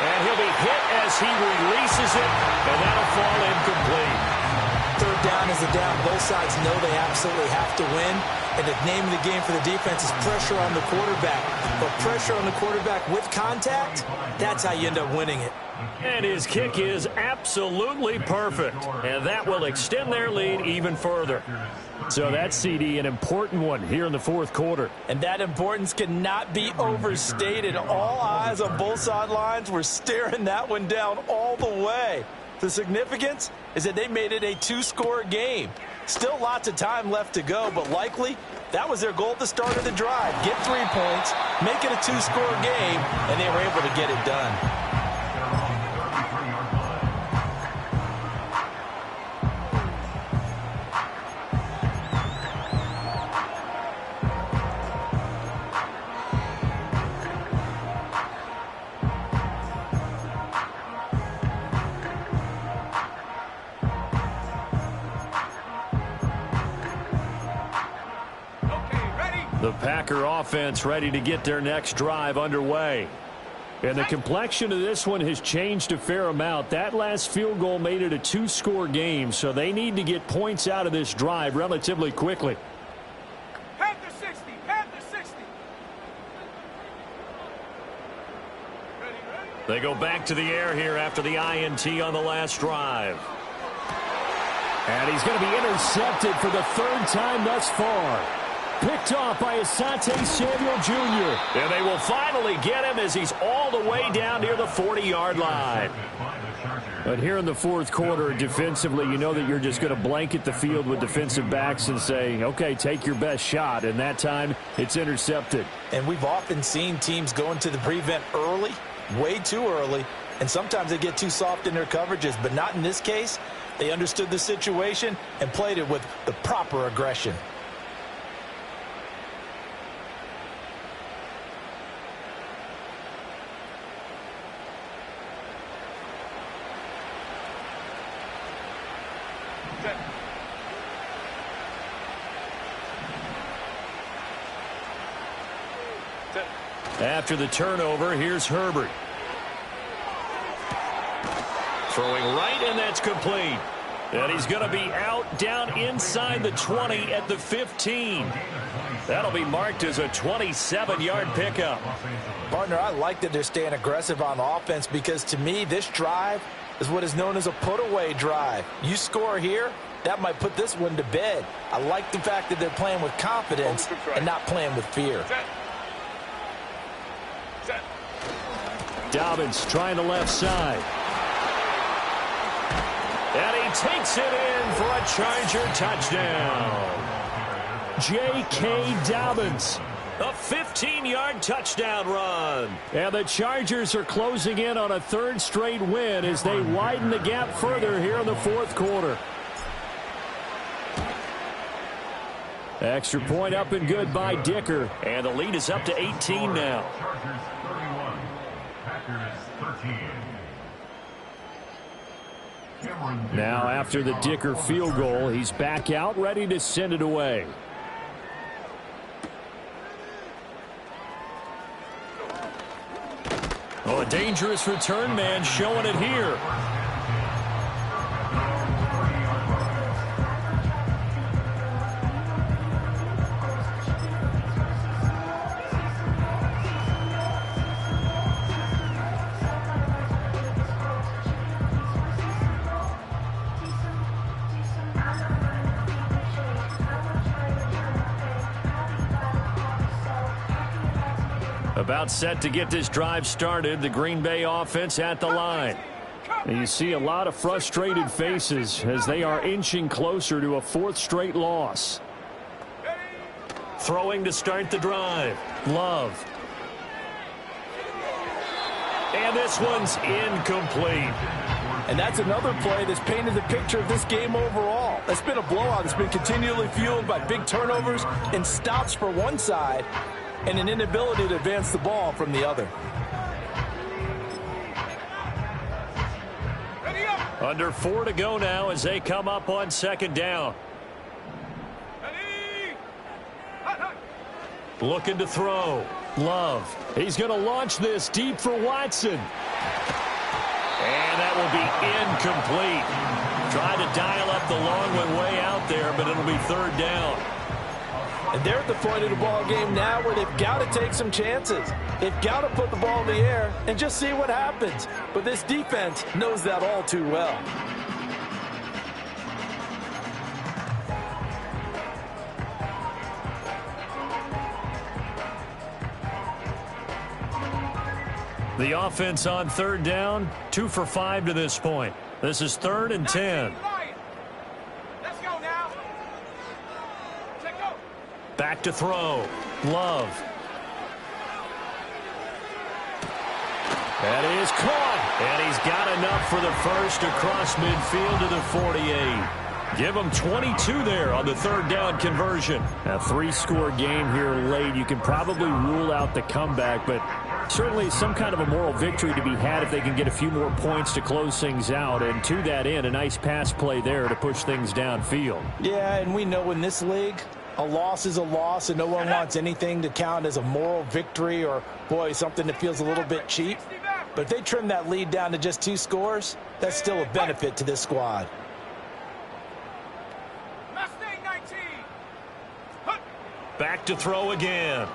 E: And he'll be hit as he releases it, and that'll fall incomplete.
C: 3rd down is a down. Both sides know they absolutely have to win. And the name of the game for the defense is pressure on the quarterback. But pressure on the quarterback with contact, that's how you end up winning it.
E: And his kick is absolutely perfect. And that will extend their lead even further.
A: So that's, CD, an important one here in the 4th quarter.
F: And that importance cannot be overstated. All eyes on both sidelines were staring that one down all the way. The significance is that they made it a 2-score game. Still lots of time left to go, but likely that was their goal at the start of the drive. Get 3 points, make it a 2-score game, and they were able to get it done.
E: The Packer offense ready to get their next drive underway.
A: And the complexion of this one has changed a fair amount. That last field goal made it a 2-score game, so they need to get points out of this drive relatively quickly.
B: Panther 60. Panther 60. Ready.
E: They go back to the air here after the INT on the last drive.
A: And he's going to be intercepted for the 3rd time thus far. Picked off by Asante Samuel Jr.
E: And they will finally get him as he's all the way down near the 40-yard line.
A: But here in the 4th quarter, defensively, you know that you're just going to blanket the field with defensive backs and say, okay, take your best shot. And that time, it's intercepted.
F: And we've often seen teams go into the prevent early, way too early, and sometimes they get too soft in their coverages, but not in this case. They understood the situation and played it with the proper aggression.
E: After the turnover, here's Herbert. Throwing right, and that's complete. And he's going to be out down inside the 20 at the 15. That'll be marked as a 27-yard pickup.
F: Partner, I like that they're staying aggressive on offense because, to me, this drive is what is known as a put-away drive. You score here, that might put this one to bed. I like the fact that they're playing with confidence and not playing with fear.
A: Dobbins trying the left side.
E: And he takes it in for a Charger touchdown.
A: J.K. Dobbins.
E: A 15-yard touchdown run.
A: And the Chargers are closing in on a third straight win as they widen the gap further here in the fourth quarter. Extra point up and good by Dicker.
E: And the lead is up to 18 now.
D: Chargers 31, Packers 13.
A: Now after the Dicker field goal, he's back out ready to send it away.
E: Oh, a dangerous return man showing it here. About set to get this drive started. The Green Bay offense at the line.
A: And you see a lot of frustrated faces as they are inching closer to a fourth straight loss.
E: Throwing to start the drive. Love. And this one's incomplete.
F: And that's another play that's painted the picture of this game overall. It's been a blowout. It's been continually fueled by big turnovers and stops for one side and an inability to advance the ball from the other.
E: Under 4 to go now as they come up on second down. Looking to throw. Love.
A: He's going to launch this deep for Watson.
E: And that will be incomplete. Tried to dial up the long one way out there, but it'll be third down.
F: And they're at the point of the ball game now where they've got to take some chances. They've got to put the ball in the air and just see what happens. But this defense knows that all too well.
E: The offense on third down, 2 for 5 to this point. This is 3rd and 10.
B: Let's go now. Check go.
E: Back to throw. Love. That is caught. And he's got enough for the first across midfield to the 48. Give him 22 there on the third down conversion.
A: A 3-score game here late. You can probably rule out the comeback, but certainly some kind of a moral victory to be had if they can get a few more points to close things out. And to that end, a nice pass play there to push things downfield.
F: Yeah, and we know in this league, a loss is a loss, and no one wants anything to count as a moral victory or, boy, something that feels a little bit cheap. But if they trim that lead down to just 2 scores, that's still a benefit to this squad.
E: Back to throw again.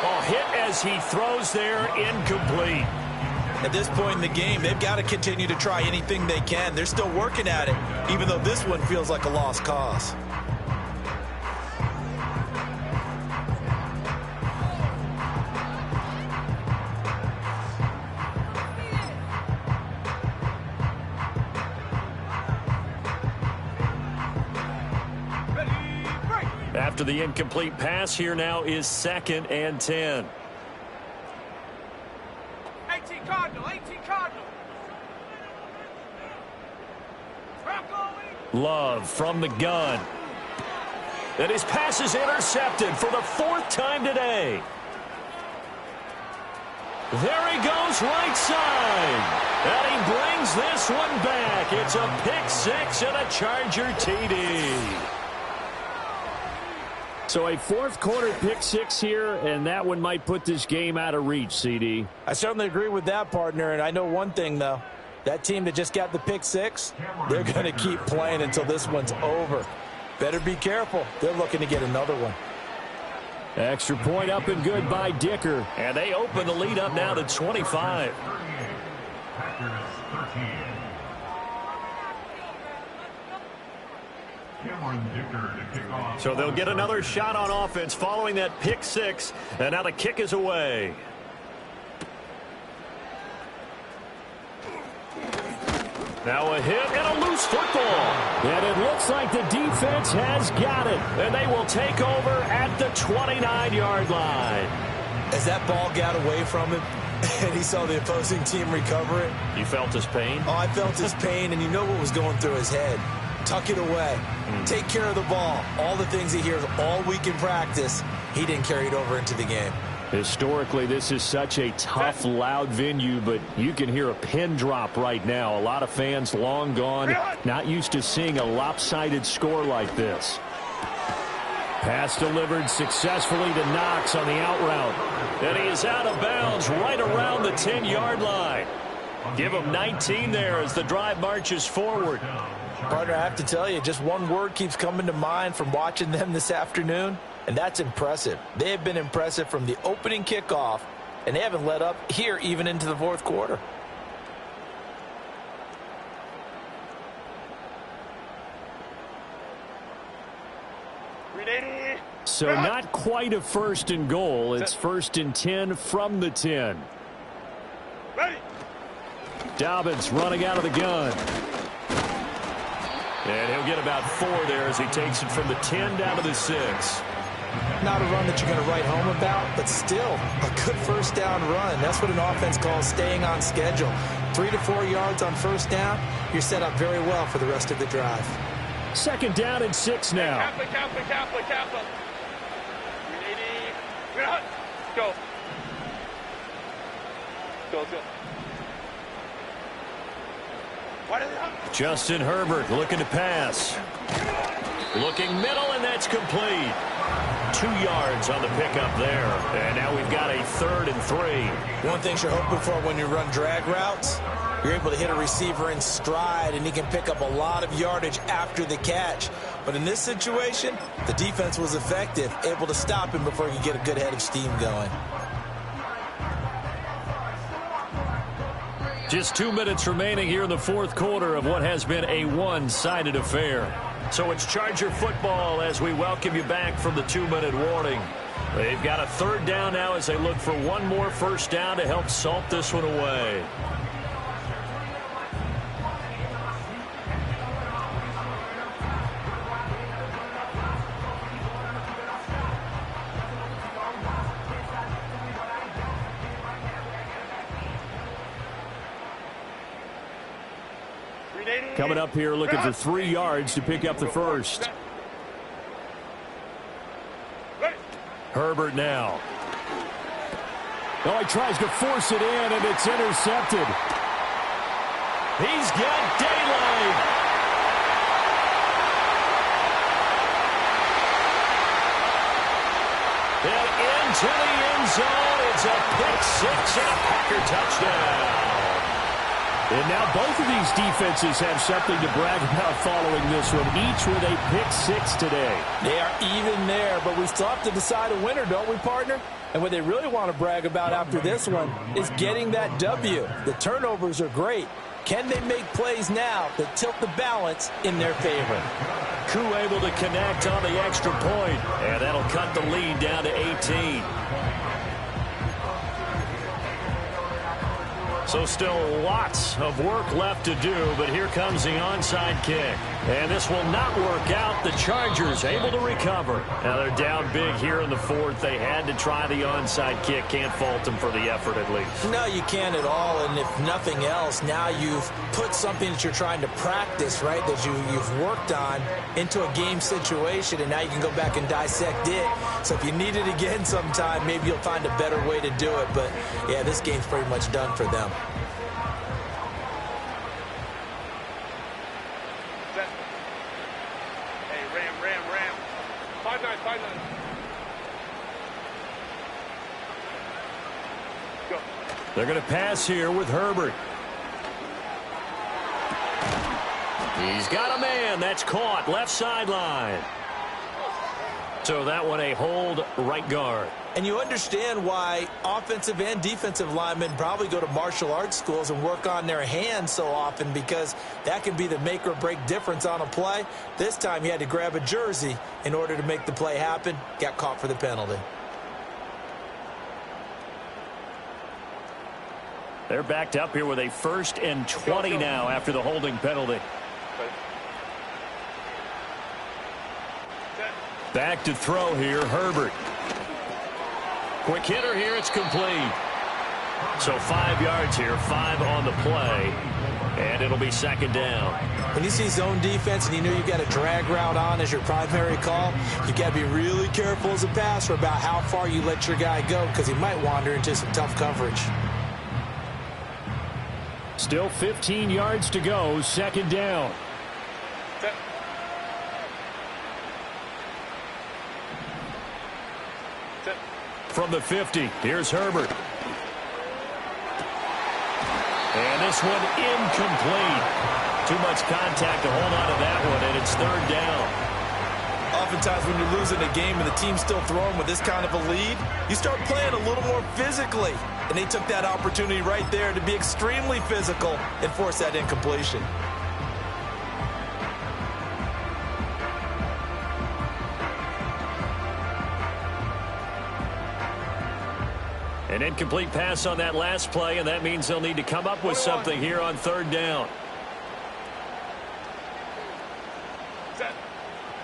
E: Oh, hit as he throws there, incomplete.
C: At this point in the game, they've got to continue to try anything they can. They're still working at it, even though this one feels like a lost cause.
E: After the incomplete pass, here now is 2nd and 10.
B: 18 Cardinal, 18 Cardinal.
E: Love from the gun. And his pass is intercepted for the 4th time today. There he goes right side. And he brings this one back. It's a pick 6 and a Charger TD.
A: So a fourth quarter pick 6 here, and that one might put this game out of reach, CD.
F: I certainly agree with that, partner, and I know one thing, though. That team that just got the pick 6, they're going to keep playing until this one's over. Better be careful. They're looking to get another one.
A: Extra point up and good by Dicker.
E: And they open the lead up now to 25.
D: Packers 13.
E: So they'll get another shot on offense following that pick 6. And now the kick is away. Now a hit and a loose football.
A: And it looks like the defense has got it.
E: And they will take over at the 29-yard line.
C: As that ball got away from him and he saw the opposing team recover it.
E: You felt his pain?
C: Oh, I felt his pain, and you know what was going through his head. Tuck it away. Take care of the ball. All the things he hears all week in practice, he didn't carry it over into the game.
A: Historically, this is such a tough, loud venue, but you can hear a pin drop right now. A lot of fans long gone, not used to seeing a lopsided score like this. Pass delivered successfully to Knox on the out route.
E: And he is out of bounds right around the 10-yard line. Give him 19 there as the drive marches forward.
F: Partner, I have to tell you, just one word keeps coming to mind from watching them this afternoon, and that's impressive. They have been impressive from the opening kickoff, and they haven't let up here even into the fourth quarter.
A: So not quite a 1st and goal. It's 1st and 10 from the 10.
B: Ready.
A: Dobbins running out of the gun.
E: And he'll get about 4 there as he takes it from the 10 down to the 6.
C: Not a run that you're going to write home about, but still a good first down run. That's what an offense calls staying on schedule. 3 to 4 yards on first down, you're set up very well for the rest of the drive.
A: 2nd down and 6 now.
B: Kappa. Ready. Go. Go.
E: Justin Herbert looking to pass. Looking middle, and that's complete. 2 yards on the pickup there. And now we've got a 3rd and 3.
C: One thing you're hoping for when you run drag routes, you're able to hit a receiver in stride, and he can pick up a lot of yardage after the catch. But in this situation, the defense was effective, able to stop him before he could get a good head of steam going.
E: Just 2 minutes remaining here in the fourth quarter of what has been a one-sided affair. So it's Charger football as we welcome you back from the 2-minute warning. They've got a 3rd down now as they look for one more first down to help salt this one away.
A: Coming up here looking for 3 yards to pick up the first.
E: Herbert now.
A: Oh, he tries to force it in, and it's intercepted.
E: He's got daylight. And into the end zone. It's a pick 6 and a Packer touchdown.
A: And now both of these defenses have something to brag about following this one, each with a pick 6 today.
F: They are even there, but we still have to decide a winner, don't we, partner? And what they really want to brag about after this one is getting that W. The turnovers are great. Can they make plays now that tilt the balance in their favor?
E: Koo able to connect on the extra point, and that'll cut the lead down to 18. So still lots of work left to do, but here comes the onside kick. And this will not work out. The Chargers able to recover. Now they're down big here in the fourth. They had to try the onside kick. Can't fault them for the effort at least.
C: No, you can't at all. And if nothing else, now you've put something that you're trying to practice, right, that you've worked on into a game situation, and now you can go back and dissect it. So if you need it again sometime, maybe you'll find a better way to do it. But, yeah, this game's pretty much done for them.
B: Ram. 5-9. Go.
E: They're going to pass here with Herbert. He's got a man. That's caught. Left sideline. So that one a hold right guard.
C: And you understand why offensive and defensive linemen probably go to martial arts schools and work on their hands so often, because that can be the make or break difference on a play. This time he had to grab a jersey in order to make the play happen. Got caught for the penalty.
E: They're backed up here with a 1st and 20 now after the holding penalty. Back to throw here, Herbert. Quick hitter here, it's complete. So 5 yards here, 5 on the play, and it'll be 2nd down.
C: When you see zone defense and you know you've got a drag route on as your primary call, you've got to be really careful as a passer about how far you let your guy go because he might wander into some tough coverage.
A: Still 15 yards to go, 2nd down.
E: From the 50, here's Herbert. And this one incomplete. Too much contact to hold on to that one, and it's 3rd down.
C: Oftentimes when you're losing a game and the team's still throwing with this kind of a lead, you start playing a little more physically. And they took that opportunity right there to be extremely physical and force that incompletion.
E: An incomplete pass on that last play, and that means they'll need to come up with something here on 3rd down.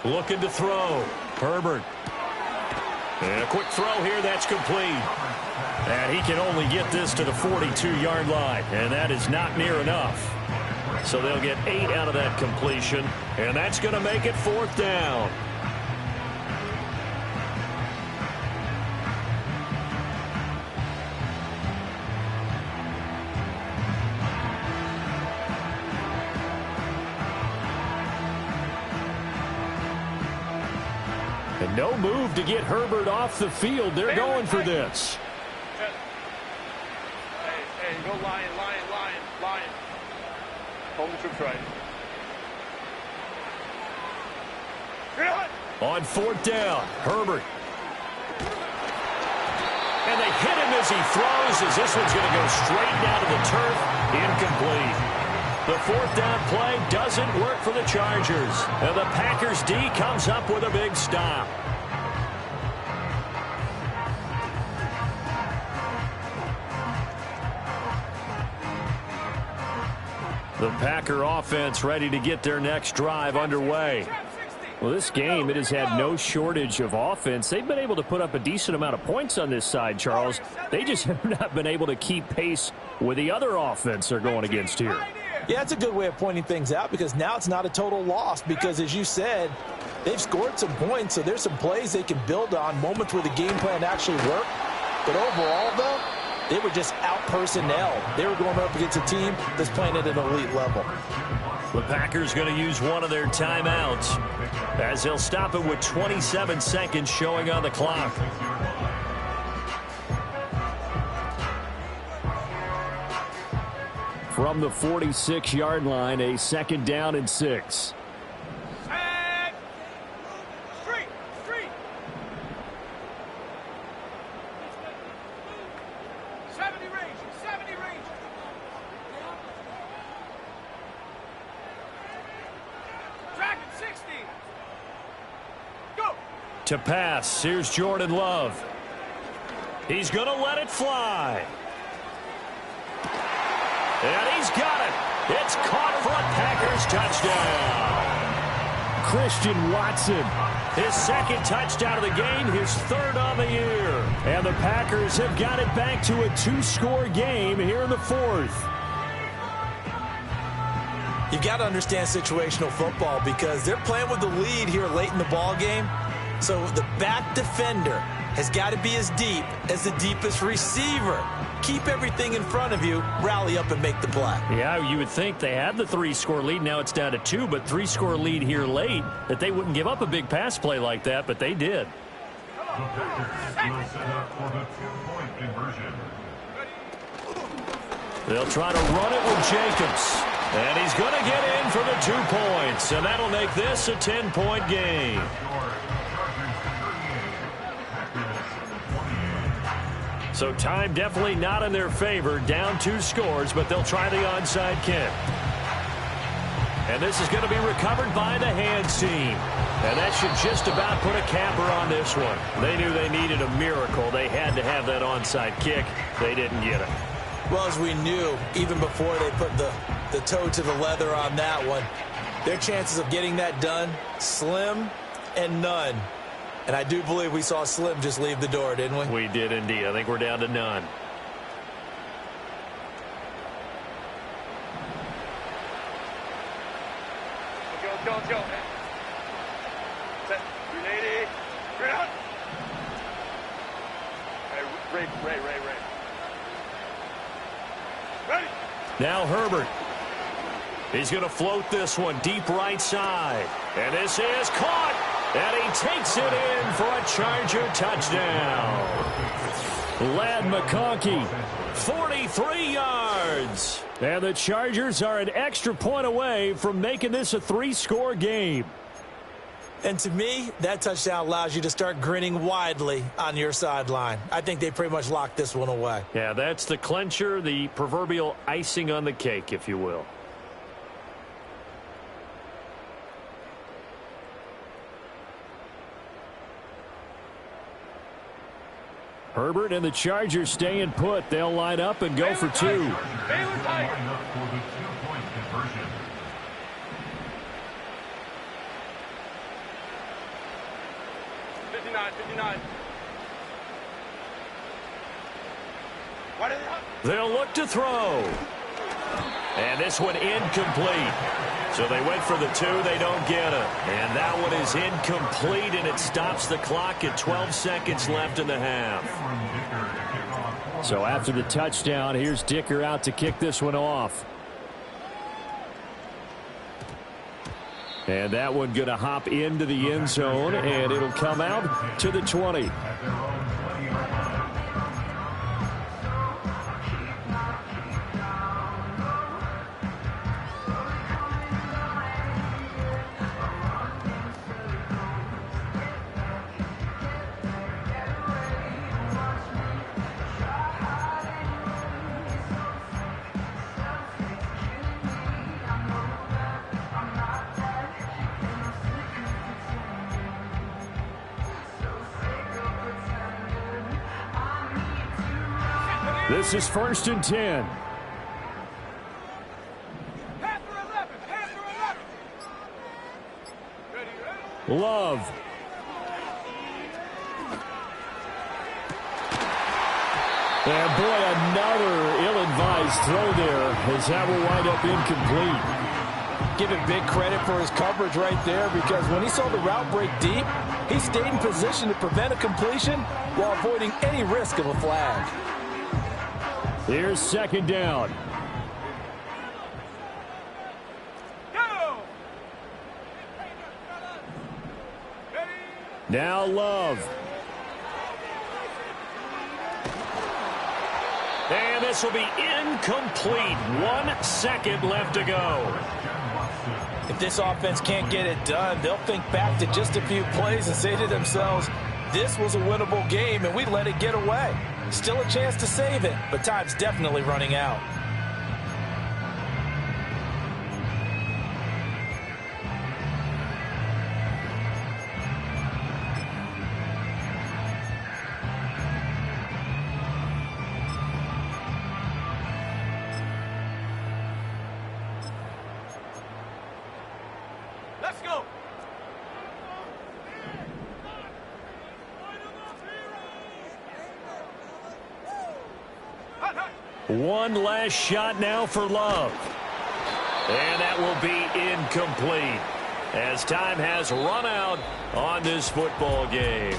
E: Looking to throw. Herbert. And a quick throw here, that's complete. And he can only get this to the 42-yard line, and that is not near enough. So they'll get 8 out of that completion, and that's going to make it 4th down.
A: And no move to get Herbert off the field. They're going for this.
B: Hey, go lion. Hold the troops right.
E: On 4th down, Herbert. And they hit him as he throws, as this one's going to go straight down to the turf. Incomplete. The 4th down play doesn't work for the Chargers. And the Packers D comes up with a big stop. The Packer offense ready to get their next drive underway.
A: Well, this game, it has had no shortage of offense. They've been able to put up a decent amount of points on this side, Charles. They just have not been able to keep pace with the other offense they're going against here.
F: Yeah, it's a good way of pointing things out because now it's not a total loss because, as you said, they've scored some points, so there's some plays they can build on, moments where the game plan actually worked. But overall, though, they were just out-personnelled. They were going up against a team that's playing at an elite level.
E: The Packers going to use one of their timeouts as they'll stop it with 27 seconds showing on the clock.
A: From the 46-yard line, a 2nd down and 6.
B: Street. 70 range. Dragon 60. Go.
E: To pass, here's Jordan Love. He's going to let it fly. And he's got it. It's caught for a Packers touchdown.
A: Christian Watson.
E: His 2nd touchdown of the game, his 3rd on the year.
A: And the Packers have got it back to a 2-score game here in the 4th.
C: You've got to understand situational football because they're playing with the lead here late in the ball game. So the back defender has got to be as deep as the deepest receiver. Keep everything in front of you, rally up and make the play.
E: Yeah, you would think they had the 3-score lead. Now it's down to 2, but 3-score lead here late, that they wouldn't give up a big pass play like that, but they did.
D: The Packers will set up for the 2-point conversion.
E: They'll try to run it with Jacobs. And he's going to get in for the 2 points, and that'll make this a 10-point game. So time definitely not in their favor. Down 2 scores, but they'll try the onside kick. And this is going to be recovered by the hands team. And that should just about put a capper on this one. They knew they needed a miracle. They had to have that onside kick. They didn't get it.
C: Well, as we knew, even before they put the toe to the leather on that one, their chances of getting that done, slim and none. And I do believe we saw Slim just leave the door, didn't we?
E: We did indeed. I think we're down to none.
B: Let's go. Set. 380. Straight out. Ray. Ready.
E: Now Herbert. He's going to float this one deep right side. And this is caught. And he takes it in for a Charger touchdown. Lad McConkey, 43 yards.
A: And the Chargers are an extra point away from making this a 3-score game.
C: And to me, that touchdown allows you to start grinning widely on your sideline. I think they pretty much locked this one away.
E: Yeah, that's the clincher, the proverbial icing on the cake, if you will.
A: Herbert and the Chargers staying put. They'll line up and go for 2.
B: Baylor
D: Line
B: tight.
D: up for the 2-point conversion.
E: They'll look to throw. And this one incomplete. So they went for the 2. They don't get it. And that one is incomplete, and it stops the clock at 12 seconds left in the half.
A: So after the touchdown, here's Dicker out to kick this one off. And that one going to hop into the end zone, and it'll come out to the 20. This is 1st and 10.
B: Panther 11.
A: Love. And boy, another ill-advised throw there as that will wind up incomplete.
F: Give him big credit for his coverage right there, because when he saw the route break deep, he stayed in position to prevent a completion while avoiding any risk of a flag.
A: Here's 2nd down.
B: Go.
A: Now Love.
E: And this will be incomplete. 1 second left to go.
F: If this offense can't get it done, they'll think back to just a few plays and say to themselves, this was a winnable game and we let it get away. Still a chance to save it, but time's definitely running out.
B: Let's go.
E: One last shot now for Love. And that will be incomplete as time has run out on this football game.